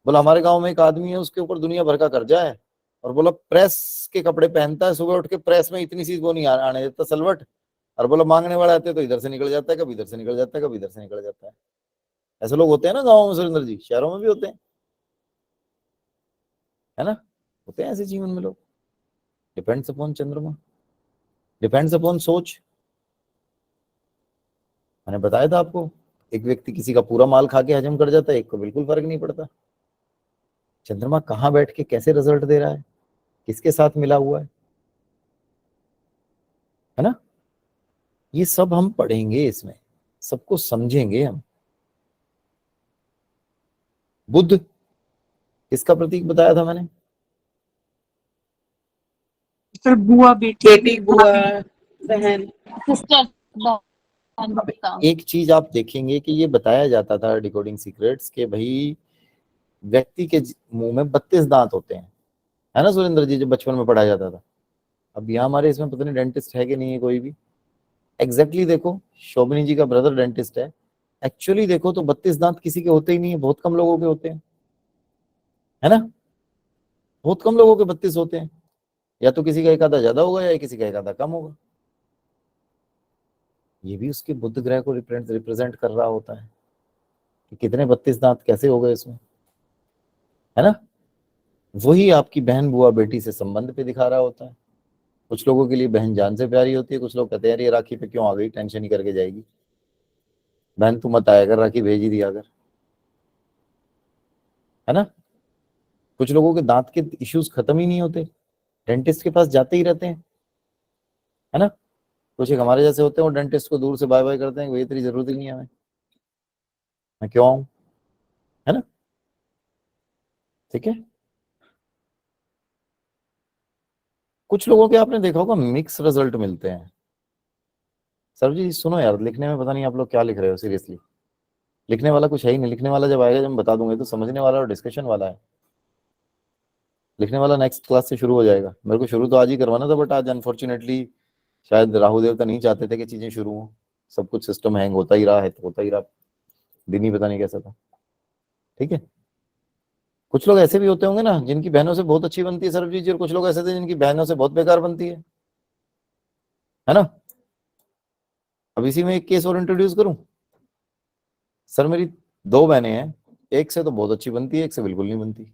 बोला हमारे गांव में एक आदमी है, उसके ऊपर दुनिया भर का कर्जा है, और बोला प्रेस के कपड़े पहनता है, सुबह उठ के प्रेस में इतनी सी वो नहीं आने देता सलवट, और बोला मांगने वाला आते तो इधर से निकल जाता है, कभी इधर से निकल जाता है, कभी इधर से निकल जाता है। ऐसे लोग होते हैं ना गाँव में सुरेंद्र जी, शहरों में भी होते हैं, है ना, होते हैं ऐसे जीवन में लोग। डिपेंड्स अपॉन चंद्रमा, डिपेंड्स अपॉन सोच। मैंने बताया था आपको, एक व्यक्ति किसी का पूरा माल खा के हजम कर जाता है, एक को बिल्कुल फर्क नहीं पड़ता। चंद्रमा कहाँ बैठ के कैसे रिजल्ट दे रहा है, किसके साथ मिला हुआ है ना, ये सब हम पढ़ेंगे, इसमें सबको समझेंगे हम। बुध किसका प्रतीक बताया था मैंने? सर बुआ बेटी। बेटी, बुआ, बहन। सिस्टर, एक चीज आप देखेंगे कि ये बताया जाता था डिकोडिंग सीक्रेट्स के भाई व्यक्ति के मुंह में 32 दांत होते हैं, है ना सुरेंद्र जी, जो बचपन में पढ़ाया जाता था। अब यहाँ हमारे इसमें पता नहीं डेंटिस्ट है कि नहीं है कोई भी। एग्जैक्टली देखो, शोभनी जी का ब्रदर डेंटिस्ट है, एक्चुअली देखो तो 32 दांत किसी के होते ही नहीं है, बहुत कम लोगों के होते हैं, है ना, बहुत कम लोगों के 32 होते हैं, या तो किसी का एक आधा ज्यादा होगा या किसी का एक आधा कम होगा। ये भी उसके बुध ग्रह को रिप्रेजेंट कर रहा होता है कि कितने 32 दांत कैसे हो गए इसमें, है ना। वही आपकी बहन बुआ बेटी से संबंध पे दिखा रहा होता है। कुछ लोगों के लिए बहन जान से प्यारी होती है, कुछ लोग कहते हैं यार ये राखी पे क्यों आ गई, टेंशन ही करके जाएगी, बहन तू मत आया कर, राखी भेज ही दिया कर, है ना। कुछ लोगों के दांत के इश्यूज खत्म ही नहीं होते, डेंटिस्ट के पास जाते ही रहते हैं, है ना। कुछ एक हमारे जैसे होते हैं, वो डेंटिस्ट को दूर से बाय बाय करते हैं, वही तेरी जरूरत ही नहीं है हमें, मैं क्यों आऊं, है ना। ठीक है। कुछ लोगों के आपने देखा होगा मिक्स रिजल्ट मिलते हैं। सर जी सुनो यार, लिखने में पता नहीं आप लोग क्या लिख रहे हो, सीरियसली लिखने वाला कुछ है ही नहीं, लिखने वाला जब आएगा जब मैं बता दूंगा, तो समझने वाला और डिस्कशन वाला है, लिखने वाला नेक्स्ट क्लास से शुरू हो जाएगा। मेरे को शुरू तो आज ही करवाना था, बट आज अनफॉर्चुनेटली शायद राहु देवता नहीं चाहते थे कि चीजें शुरू हो, सब कुछ सिस्टम हैंग होता ही रहा है, तो होता ही रहा, दिन ही पता नहीं कैसा था। ठीक है। कुछ लोग ऐसे भी होते होंगे ना जिनकी बहनों से बहुत अच्छी बनती है सरबजीत जी, और कुछ लोग ऐसे थे जिनकी बहनों से बहुत बेकार बनती है ना। अब इसी में एक केस और इंट्रोड्यूस करूं। सर मेरी 2 बहनें हैं, एक से तो बहुत अच्छी बनती है, एक से बिल्कुल नहीं बनती।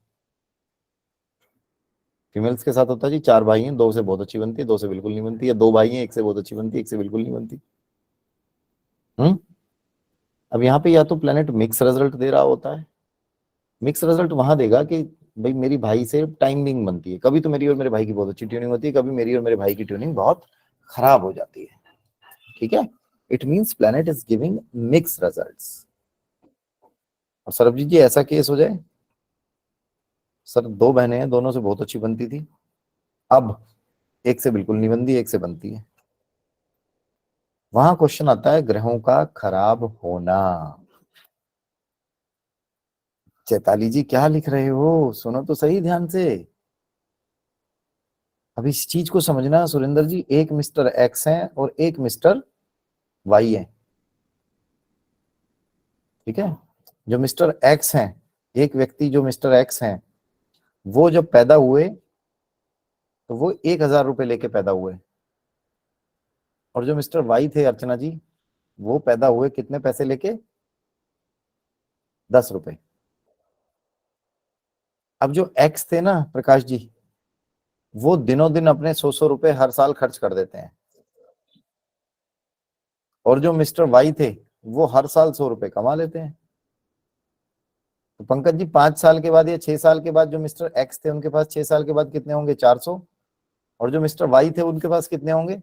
फीमेल्स के साथ होता है जी, 4 भाई हैं, 2 से बहुत अच्छी बनती है, 2 से बिल्कुल नहीं बनती, या 2 भाई हैं, एक से बहुत अच्छी बनती है, एक से बिल्कुल नहीं बनती। अब यहाँ पे या तो प्लेनेट मिक्स रिजल्ट दे रहा होता है, मिक्स रिजल्ट वहां देगा कि भाई मेरी भाई से टाइमिंग बनती है, कभी तो मेरी और मेरे भाई की बहुत अच्छी ट्यूनिंग होती है, कभी मेरी और मेरे भाई की ट्यूनिंग बहुत खराब हो जाती है। ठीक है। It means planet is giving mix results. और सरबजीत जी ऐसा केस हो जाए, सर 2 बहनें हैं, दोनों से बहुत अच्छी बनती थी, अब एक से बिल्कुल नहीं बनती, एक से बनती है, वहां क्वेश्चन आता है ग्रहों का खराब होना। चैताली जी क्या लिख रहे हो, सुनो तो सही ध्यान से। अब इस चीज को समझना सुरेंद्र जी, एक मिस्टर एक्स है और एक मिस्टर वाई है। ठीक है। जो मिस्टर एक्स हैं, एक व्यक्ति जो मिस्टर एक्स हैं, वो जब पैदा हुए तो वो 1000 रुपए लेके पैदा हुए, और जो मिस्टर वाई थे अर्चना जी, वो पैदा हुए कितने पैसे लेके? 10 रुपए। अब जो एक्स थे ना प्रकाश जी, वो दिनों दिन अपने 100 रुपए हर साल खर्च कर देते हैं, और जो मिस्टर वाई थे वो हर साल 100 रुपए कमा लेते हैं। तो पंकज जी 5 साल के बाद या 6 साल के बाद जो मिस्टर एक्स थे उनके पास 6 साल के बाद कितने होंगे? 400। और जो मिस्टर वाई थे उनके पास कितने होंगे?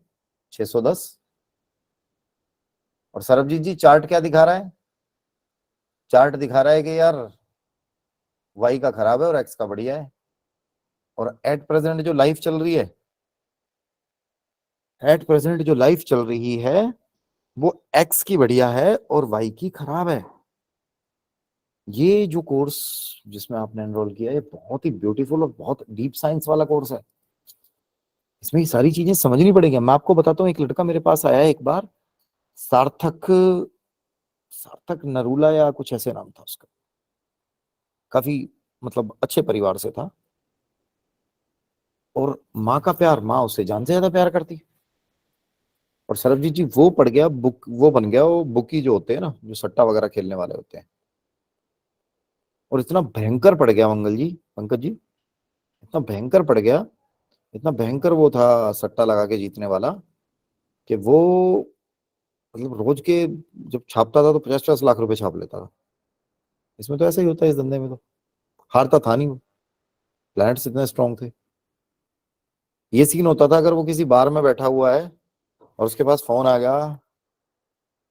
610। और सरबजीत जी चार्ट क्या दिखा रहा है? चार्ट दिखा रहा है कि यार वाई का खराब है और एक्स का बढ़िया है, और एट प्रेजेंट जो लाइफ चल रही है, एट प्रेजेंट जो लाइफ चल रही है वो एक्स की बढ़िया है और वाई की खराब है। ये जो कोर्स जिसमें आपने एनरोल किया है बहुत ही ब्यूटीफुल और बहुत डीप साइंस वाला कोर्स है, इसमें ये सारी चीजें समझनी पड़ेगी। मैं आपको बताता हूँ, एक लड़का मेरे पास आया एक बार, सार्थक नरूला या कुछ ऐसे नाम था उसका, काफी मतलब अच्छे परिवार से था, और माँ का प्यार, माँ उससे जान से ज्यादा प्यार करती। और सरबजीत जी वो पड़ गया बुक, वो बन गया वो बुकी जो होते हैं ना, जो सट्टा वगैरह खेलने वाले होते हैं। और इतना भयंकर पड़ गया मंगल जी, पंकज जी, इतना भयंकर पड़ गया, इतना भयंकर वो था सट्टा लगा के जीतने वाला, कि वो मतलब रोज के जब छापता था तो 50-50 लाख रुपए छाप लेता था। इसमें तो ऐसा ही होता है, इस धंधे में तो हारता था नहीं वो, प्लैनेट्स इतने स्ट्रांग थे। ये सीन होता था अगर वो किसी बार में बैठा हुआ है और उसके पास फोन आ गया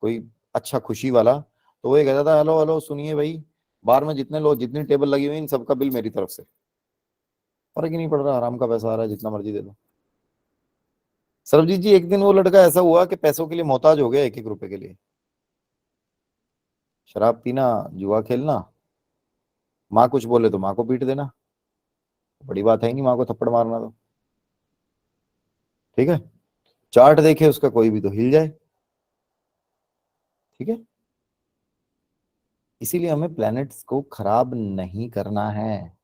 कोई अच्छा खुशी वाला, तो वो ये कहता था, हेलो हेलो सुनिए भाई, बार में जितने लोग, जितनी टेबल लगी हुई इन सबका बिल मेरी तरफ से, फर्क ही नहीं पड़ रहा, आराम का पैसा आ रहा है, जितना मर्जी दे दो। सरबजीत जी एक दिन वो लड़का ऐसा हुआ कि पैसों के लिए मोहताज हो गया, 1-1 रुपए के लिए। शराब पीना, जुआ खेलना, माँ कुछ बोले तो माँ को पीट देना, बड़ी बात है नहीं माँ को थप्पड़ मारना तो, ठीक है। चार्ट देखे उसका कोई भी तो हिल जाए, ठीक है। इसीलिए हमें प्लैनेट्स को खराब नहीं करना है,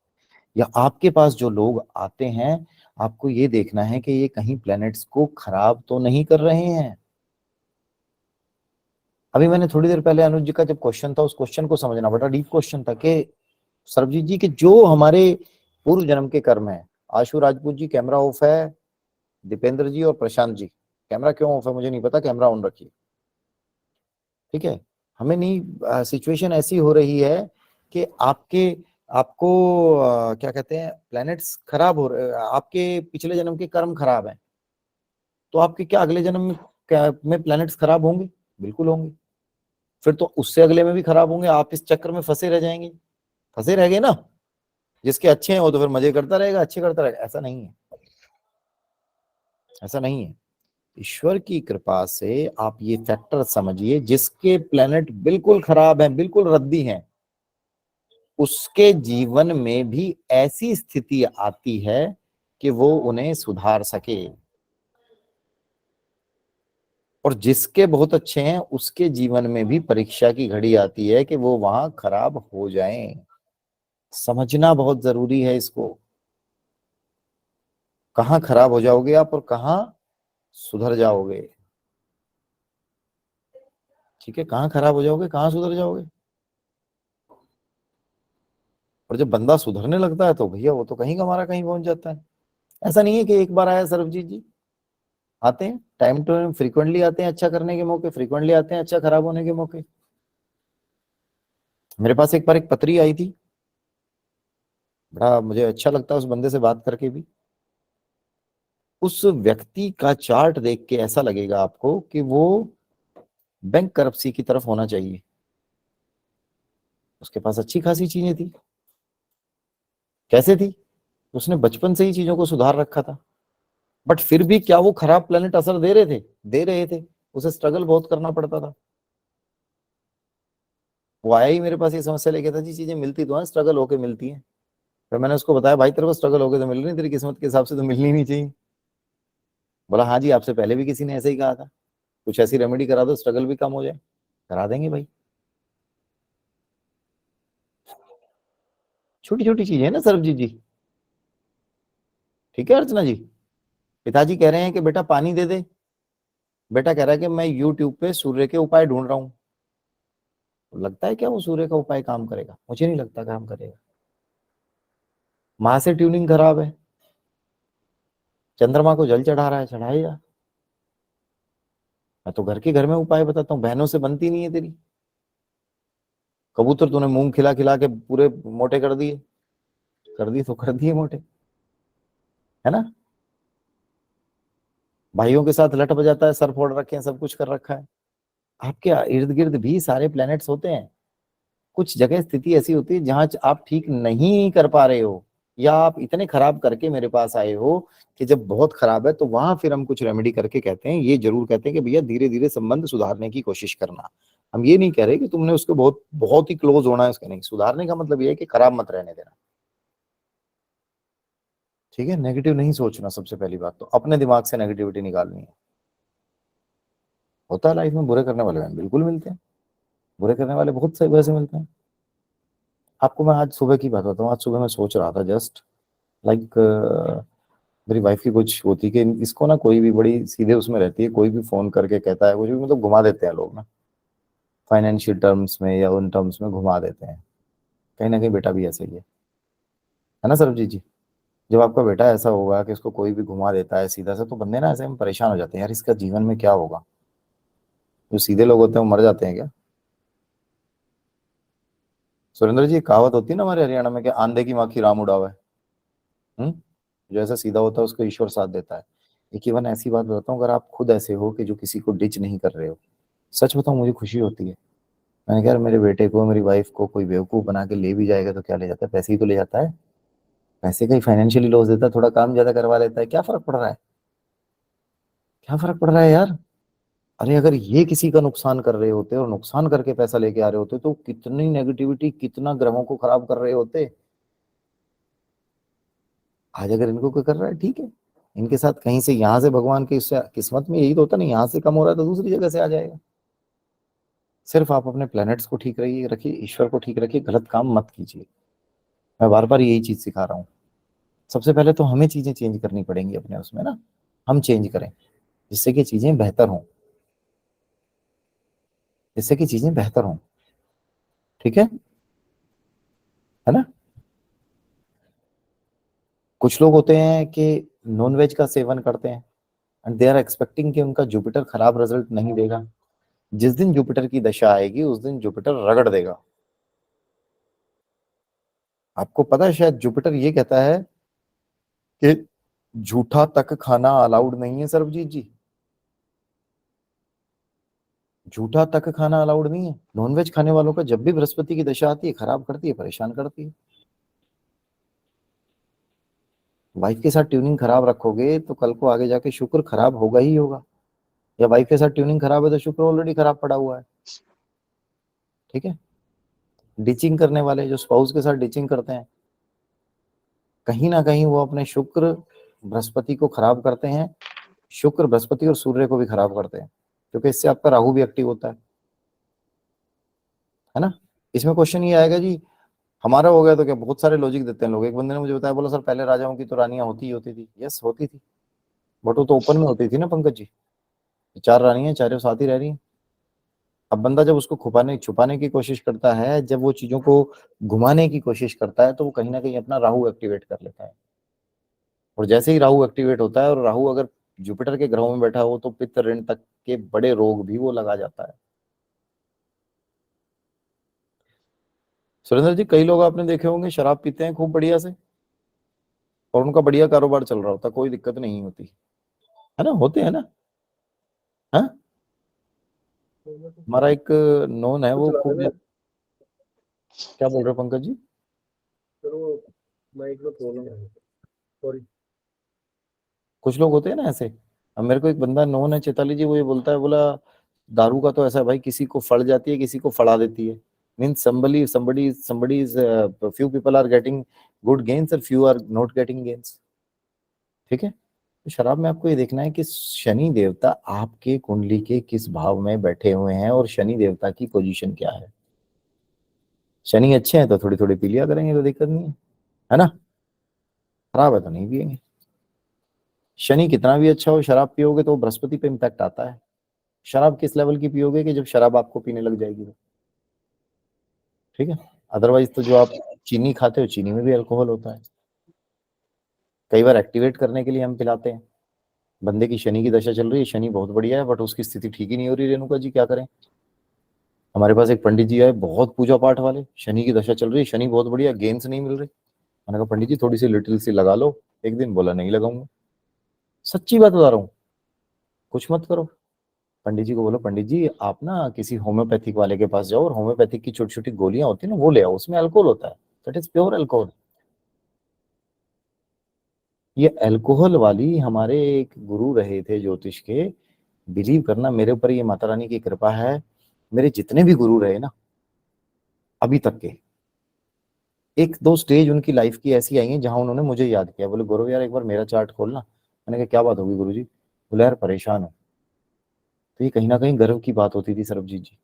या आपके पास जो लोग आते हैं आपको ये देखना है कि ये कहीं प्लैनेट्स को खराब तो नहीं कर रहे हैं। अभी मैंने थोड़ी देर पहले अनुज जी का जब क्वेश्चन था, उस क्वेश्चन को समझना, बड़ा डीप क्वेश्चन था कि सरबजीत जी के जो हमारे पूर्व जन्म के कर्म है। आशु राजपूत जी कैमरा ऑफ है, दीपेंद्र जी और प्रशांत जी कैमरा क्यों ऑफ है मुझे नहीं पता, कैमरा ऑन रखिए, ठीक है। हमें नहीं, सिचुएशन ऐसी हो रही है कि आपको क्या कहते हैं, प्लैनेट्स खराब हो रहे, आपके पिछले जन्म के कर्म खराब हैं, तो आपके क्या अगले जन्म में प्लैनेट्स खराब होंगे? बिल्कुल होंगे। फिर तो उससे अगले में भी खराब होंगे, आप इस चक्कर में फंसे रह जाएंगे, फंसे रह गए ना। जिसके अच्छे हैं वो तो फिर मजे करता रहेगा, अच्छे करता रहेगा, ऐसा नहीं है, ऐसा नहीं है। ईश्वर की कृपा से आप ये फैक्टर समझिए, जिसके प्लेनेट बिल्कुल खराब हैं, बिल्कुल रद्दी हैं, उसके जीवन में भी ऐसी स्थिति आती है कि वो उन्हें सुधार सके, और जिसके बहुत अच्छे हैं उसके जीवन में भी परीक्षा की घड़ी आती है कि वो वहां खराब हो जाएं। समझना बहुत जरूरी है इसको, कहाँ खराब हो जाओगे आप और कहाँ सुधर जाओगे, ठीक है। कहाँ खराब हो जाओगे, कहाँ सुधर जाओगे। और जब बंदा सुधरने लगता है तो भैया वो तो कहीं का हमारा कहीं पहुंच जाता है। ऐसा नहीं है कि एक बार आया सरबजीत जी, आते हैं टाइम टू टाइम, फ्रीक्वेंटली आते हैं अच्छा करने के मौके, फ्रीक्वेंटली आते हैं अच्छा खराब होने के मौके। मेरे पास एक बार एक पत्री आई थी, बड़ा मुझे अच्छा लगता है उस बंदे से बात करके भी। उस व्यक्ति का चार्ट देख के ऐसा लगेगा आपको कि वो बैंक करप्सी की तरफ होना चाहिए। उसके पास अच्छी खासी चीजें थी। कैसे थी? उसने बचपन से ही चीजों को सुधार रखा था, बट फिर भी क्या वो खराब प्लेनेट असर दे रहे थे? दे रहे थे। उसे स्ट्रगल बहुत करना पड़ता था। वो आया ही मेरे पास ये समस्या लेके था, जी चीजें मिलती तो है, स्ट्रगल होके मिलती है। फिर मैंने उसको बताया, भाई तेरे को स्ट्रगल होके तो मिल रही, तेरी किस्मत के हिसाब से तो मिलनी नहीं चाहिए। बोला हाँ जी, आपसे पहले भी किसी ने ऐसे ही कहा था, कुछ ऐसी रेमेडी करा दो स्ट्रगल भी कम हो जाए। करा देंगे भाई, छोटी छोटी चीजें है ना सरबजीत जी, ठीक है। अर्चना जी, पिताजी कह रहे हैं कि बेटा पानी दे दे, बेटा कह रहा है कि मैं यूट्यूब पे सूर्य के उपाय ढूंढ रहा हूँ। तो लगता है क्या वो सूर्य का उपाय काम करेगा? मुझे नहीं लगता काम करेगा। माँ से ट्यूनिंग खराब है, चंद्रमा को जल चढ़ा रहा है, चढ़ाएगा। मैं तो घर के घर में उपाय बताता हूँ, बहनों से बनती नहीं है तेरी। कबूतर तूने मूंग खिला खिला के पूरे मोटे कर दिए, कर दिए तो कर दिए मोटे, है ना। भाइयों के साथ लट बजाता है, सर फोड़ रखे हैं, सब कुछ कर रखा है। आपके इर्द गिर्द भी सारे प्लैनेट्स होते हैं। कुछ जगह स्थिति ऐसी होती है जहां आप ठीक नहीं कर पा रहे हो, या आप इतने खराब करके मेरे पास आए हो कि जब बहुत खराब है तो वहां फिर हम कुछ रेमेडी करके कहते हैं, ये जरूर कहते हैं कि भैया धीरे धीरे संबंध सुधारने की कोशिश करना। हम ये नहीं कह रहे कि तुमने उसको बहुत बहुत ही क्लोज होना है, उसके नहीं। सुधारने का मतलब ये है कि खराब मत रहने देना, ठीक है। नेगेटिव नहीं सोचना, सबसे पहली बात तो अपने दिमाग से नेगेटिविटी निकालनी है। होता है लाइफ में बुरे करने वाले बिल्कुल मिलते हैं, बुरे करने वाले बहुत से वैसे मिलते हैं। आपको मैं आज सुबह की बात बताऊँ, आज सुबह मैं सोच रहा था जस्ट लाइक मेरी वाइफ की कुछ होती कि इसको ना कोई भी बड़ी सीधे उसमें रहती है, कोई भी फोन करके कहता है कुछ भी, मतलब घुमा देते हैं लोग ना फाइनेंशियल टर्म्स में या उन टर्म्स में घुमा देते हैं। कहीं ना कहीं बेटा भी ऐसा ही है ना सरबजीत जी? जब आपका बेटा ऐसा होगा कि उसको कोई भी घुमा देता है सीधा से, तो बंदे ना ऐसे में परेशान हो जाते हैं, यार इसका जीवन में क्या होगा। जो सीधे लोग होते हैं वो मर जाते हैं क्या? सुरेंद्र जी, कहावत होती है ना हमारे हरियाणा में कि आंधे की माखी राम उड़ावे। जो ऐसा सीधा होता है उसको ईश्वर साथ देता है। एक इवन ऐसी बात बताता हूँ, अगर आप खुद ऐसे हो कि जो किसी को डिच नहीं कर रहे हो, सच बताऊं मुझे खुशी होती है। मैंने कहा यार मेरे बेटे को मेरी वाइफ को कोई बेवकूफ बना के ले भी जाएगा तो क्या ले जाता है, पैसे ही तो ले जाता है। पैसे का ही फाइनेंशियली लॉस देता है, थोड़ा काम ज्यादा करवा लेता है, क्या फर्क पड़ रहा है? क्या फर्क पड़ रहा है यार? अरे अगर ये किसी का नुकसान कर रहे होते और नुकसान करके पैसा लेके आ रहे होते तो कितनी नेगेटिविटी, कितना ग्रहों को खराब कर रहे होते। आज अगर इनको कोई कर रहा है ठीक है, इनके साथ कहीं से यहाँ से भगवान की किस्मत में यही तो होता नहीं, यहाँ से कम हो रहा है तो दूसरी जगह से आ जाएगा। सिर्फ आप अपने प्लैनेट्स को ठीक रखिए, ईश्वर को ठीक रखिए, गलत काम मत कीजिए। मैं बार बार यही चीज सिखा रहा हूँ। सबसे पहले तो हमें चीजें चेंज करनी पड़ेंगी अपने उसमें ना, हम चेंज करें जिससे कि चीजें बेहतर हों, जिससे कि चीजें बेहतर हों। ठीक है ना? कुछ लोग होते हैं कि नॉन वेज का सेवन करते हैं एंड दे आर एक्सपेक्टिंग कि उनका जुपिटर खराब रिजल्ट नहीं देगा। जिस दिन जुपिटर की दशा आएगी उस दिन जुपिटर रगड़ देगा। आपको पता है शायद जुपिटर ये कहता है कि झूठा तक खाना अलाउड नहीं है सरबजीत जी, झूठा तक खाना अलाउड नहीं है। नॉनवेज खाने वालों का जब भी बृहस्पति की दशा आती है खराब करती है, परेशान करती है। वाइफ के साथ ट्यूनिंग खराब रखोगे तो कल को आगे जाके शुक्र खराब होगा ही होगा, या वाइफ के साथ ट्यूनिंग खराब है तो शुक्र ऑलरेडी खराब पड़ा हुआ है। ठीक है? डिचिंग करने वाले जो स्पाउस के साथ डिचिंग करते हैं, कहीं ना कहीं वो अपने शुक्र बृहस्पति को खराब करते हैं, शुक्र बृहस्पति और सूर्य को भी खराब करते हैं, क्योंकि इससे आपका राहु भी एक्टिव होता है ना? इसमें क्वेश्चन ये आएगा जी हमारा हो गया तो क्या? बहुत सारे लॉजिक देते हैं लोग। एक बंदे ने मुझे बताया, बोला सर पहले राजाओं की तो रानियां होती ही होती थी। यस होती थी, बट वो तो ओपन में होती थी ना पंकज जी। 4 रानियां चारों साथ ही रह रही हैं। अब बंदा जब उसको छुपाने की कोशिश करता है, जब वो चीजों को घुमाने की कोशिश करता है, तो वो कहीं ना कहीं अपना राहु एक्टिवेट कर लेता है। और जैसे ही राहु एक्टिवेट होता है, और राहु अगर जुपिटर के ग्रहों में बैठा हो, तो पित्त ऋण तक के बड़े रोग भी वो लगा जाता है। सुरेंद्र जी, कई लोग आपने देखे होंगे शराब पीते हैं खूब बढ़िया से और उनका बढ़िया कारोबार चल रहा होता, कोई दिक्कत नहीं होती है ना? होते हैं ना? हाँ, हमारा एक नोन है वो खूब क्या बोल रहे हो पंकज जी? कुछ लोग होते हैं ना ऐसे। अब मेरे को एक बंदा नोन है चेताली जी, वो ये बोलता है, बोला दारू का तो ऐसा है भाई, किसी को फड़ जाती है किसी को फड़ा देती है। Means somebody is few people are getting good gains and few are not getting gains। ठीक है? तो शराब में आपको ये देखना है कि शनि देवता आपके कुंडली के किस भाव में बैठे हुए हैं और शनि देवता की पोजीशन क्या है। शनि अच्छे हैं तो थोड़ी थोड़ी पी लिया करेंगे, कोई दिक्कत नहीं है ना? खराब है तो नहीं पिएंगे। शनि कितना भी अच्छा हो, शराब पियोगे तो बृहस्पति पे इम्पैक्ट आता है। शराब किस लेवल की पियोगे कि जब शराब आपको पीने लग जाएगी तो। ठीक है? अदरवाइज तो जो आप चीनी खाते हो, चीनी में भी अल्कोहल होता है। कई बार एक्टिवेट करने के लिए हम पिलाते हैं। बंदे की शनि की दशा चल रही है, शनि बहुत बढ़िया है, बट उसकी स्थिति ठीक ही नहीं हो रही, रेणुका जी क्या करें? हमारे पास एक पंडित जी आए, बहुत पूजा पाठ वाले, शनि की दशा चल रही है, शनि बहुत बढ़िया, गेंस नहीं मिल रही। मैंने कहा पंडित जी थोड़ी सी लिटिल सी लगा लो एक दिन। बोला नहीं लगाऊंगा। सच्ची बात बता रहा हूँ, कुछ मत करो। पंडित जी को बोलो पंडित जी आप ना किसी होम्योपैथिक वाले के पास जाओ और होम्योपैथिक की छोटी छोटी गोलियां होती है ना वो ले आओ, उसमें अल्कोहल होता है, दैट इज प्योर अल्कोहल। ये अल्कोहल वाली हमारे एक गुरु रहे थे ज्योतिष के, बिलीव करना मेरे ऊपर ये माता रानी की कृपा है, मेरे जितने भी गुरु रहे ना अभी तक के, एक दो स्टेज उनकी लाइफ की ऐसी आई है जहां उन्होंने मुझे याद किया, बोले गौरव यार एक बार मेरा चार्ट खोलना। मैंने कहा क्या बात होगी गुरु जी? बोले यार परेशान हो। तो ये कहीं ना कहीं गर्व की बात होती थी सरबजीत जी।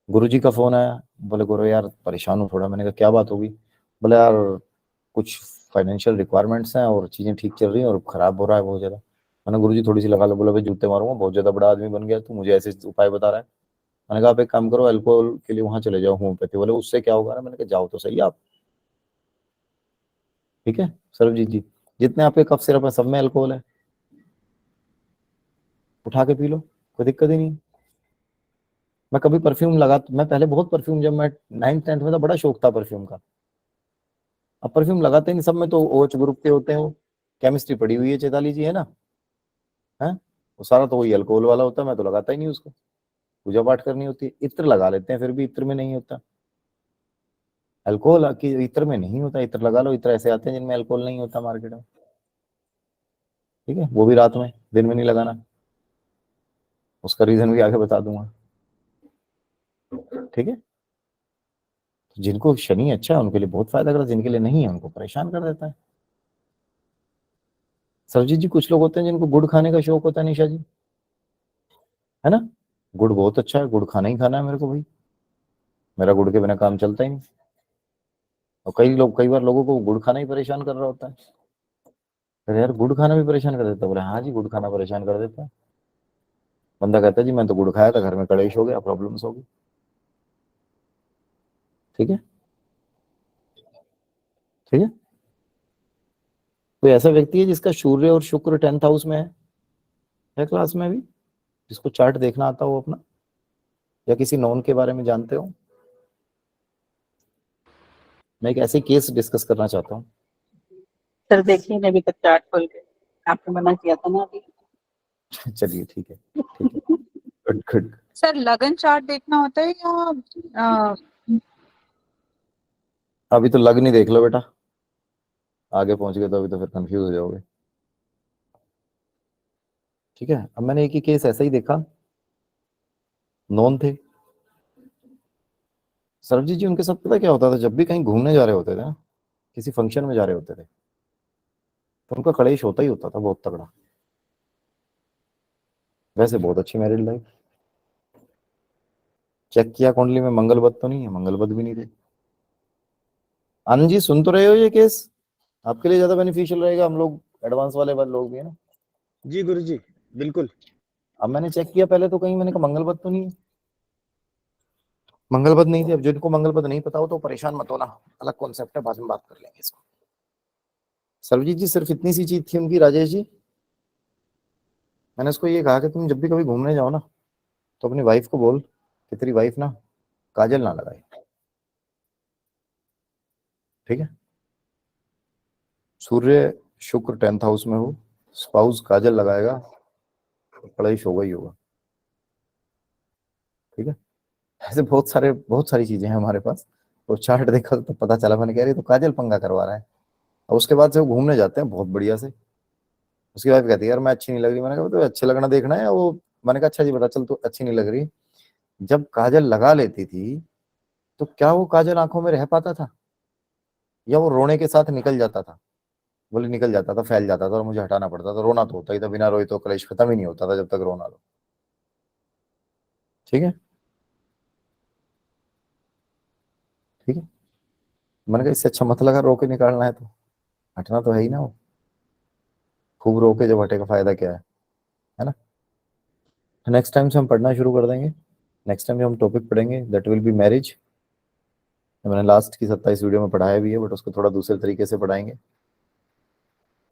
गुरुजी का फोन आया, बोले गुरु यार परेशान हूँ थोड़ा। मैंने कहा क्या बात होगी? बोले यार कुछ फाइनेंशियल रिक्वायरमेंट्स हैं और चीजें ठीक चल रही हैं और खराब हो रहा है बहुत ज्यादा। मैंने गुरुजी थोड़ी सी लगा लो। बोला भाई जूते मारूंगा, बहुत ज्यादा बड़ा आदमी बन गया तू, मुझे ऐसे उपाय बता रहा है। मैंने कहा आप एक काम करो, अल्कोहल के लिए वहां चले जाओ होम्योपैथी। बोले उससे क्या होगा? मैंने कहा जाओ तो सही आप। ठीक है सर्वजीत जी, जितने आपके कफ सिरप है सब में अल्कोहल है, उठा के पी लो, कोई दिक्कत ही नहीं। मैं कभी परफ्यूम मैं पहले बहुत परफ्यूम, जब मैं 9th-10th में था बड़ा शौक था परफ्यूम का। अब परफ्यूम लगाते नहीं, सब में तो OH ग्रुप के होते हैं, वो केमिस्ट्री पड़ी हुई है चैताली जी, है ना? है वो सारा तो वही अल्कोहल वाला होता है, मैं तो लगाता ही नहीं उसको। पूजा पाठ करनी होती है, इत्र लगा लेते हैं, फिर भी इत्र में नहीं होता अल्कोहल, की इत्र में नहीं होता। इत्र लगा लो, इत्र ऐसे आते हैं जिनमें अल्कोहल नहीं होता मार्केट में। ठीक है, वो भी रात में, दिन में नहीं लगाना। उसका रीजन भी आगे बता दूंगा। ठीक है, जिनको शनि अच्छा है उनके लिए बहुत फायदा करता है, जिनके लिए नहीं है उनको परेशान कर देता है। सरजीत जी कुछ लोग होते हैं जिनको गुड़ खाने का शौक होता है, निशा जी, है ना? गुड़ बहुत अच्छा है, गुड़ खाना ही खाना है मेरे को भाई, मेरा गुड़ के बिना काम चलता ही नहीं। और कई बार लोगों को गुड़ खाना ही परेशान कर रहा होता है। अरे यार गुड़ खाना भी परेशान कर देता है? बोले हाँ जी गुड़ खाना परेशान कर देता है। बंदा कहता है जी मैं तो गुड़ खाया था, घर में कलेश हो गया, प्रॉब्लम्स हो गई। ठीक है, ठीक है। कोई ऐसा व्यक्ति है जिसका सूर्य और शुक्र 10th हाउस में है क्लास में भी, जिसको चार्ट देखना आता हो अपना, या किसी नॉन के बारे में जानते हो? मैं एक ऐसे केस डिस्कस करना चाहता हूँ। सर देखिए अभी तक चार्ट खोल के, आपने मना किया था ना अभी। चलिए ठीक है, ठीक है, गुड गुड। सर लगन चार्ट देखना होता है या अभी तो लग नहीं, देख लो बेटा, आगे पहुंच गए तो अभी तो फिर कंफ्यूज हो जाओगे। ठीक है, अब मैंने एक ही केस ऐसा ही देखा, नॉन थे सरबजीत जी, उनके साथ पता क्या होता था, जब भी कहीं घूमने जा रहे होते थे ना, किसी फंक्शन में जा रहे होते थे, तो उनका कलेश होता ही होता था बहुत तगड़ा। वैसे बहुत अच्छी मैरिड लाइफ, चेक किया कुंडली में, मंगलबत तो नहीं है, मंगलबत भी नहीं थे। आनंद जी सुन तो रहे हो ये केस? आपके लिए ज्यादा बेनिफिशियल रहेगा, हम लोग एडवांस वाले लोग भी है ना। जी गुरुजी बिल्कुल। अब मैंने चेक किया पहले तो कहीं, मैंने कहा मंगलबत तो नहीं है, मंगलबत नहीं थी। अब जिनको मंगलबत नहीं पता हो तो परेशान मत होना, अलग कॉन्सेप्ट है, बाद में बात कर लेंगे इसको। सर्वजीत जी सिर्फ इतनी सी चीज थी उनकी, राजेश जी, मैंने उसको ये कहा कि तुम जब भी कभी घूमने जाओ ना, तो अपनी वाइफ को बोल कि तेरी वाइफ ना काजल ना लगाए। ठीक है, सूर्य शुक्र 10th हाउस में हो, स्पाउस काजल लगाएगा तो कलेश होगा ही होगा। ठीक है, ऐसे बहुत सारी चीजें हैं हमारे पास। तो चार्ट देखा तो पता चला, मैंने कह रही तो काजल पंगा करवा रहा है। और उसके बाद से वो घूमने जाते हैं बहुत बढ़िया से। उसकी वाइफ कहती है यार मैं अच्छी नहीं लग रही। मैंने कहा तो अच्छे लगना देखना है वो। मैंने कहा अच्छा जी बता, चल तू अच्छी नहीं लग रही, जब काजल लगा लेती थी तो क्या वो काजल आंखों में रह पाता था, या वो रोने के साथ निकल जाता था? बोले निकल जाता था, फैल जाता था और मुझे हटाना पड़ता था। रोना तो होता ही था, बिना रोए तो कलेश खत्म ही नहीं होता था जब तक रोना लो। ठीक है, ठीक है। मैंने कहा इससे अच्छा मत लगा, रो के निकालना है तो हटना तो है ही ना। वो खूब रो के जब हटेगा फायदा क्या है ना? नेक्स्ट टाइम से हम पढ़ना शुरू कर देंगे। नेक्स्ट टाइम जो हम टॉपिक पढ़ेंगे दैट विल बी मैरिज। मैंने लास्ट की 27 वीडियो में पढ़ाया भी है, बट उसको थोड़ा दूसरे तरीके से पढ़ाएंगे।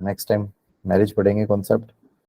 नेक्स्ट टाइम मैरिज पढ़ेंगे कॉन्सेप्ट।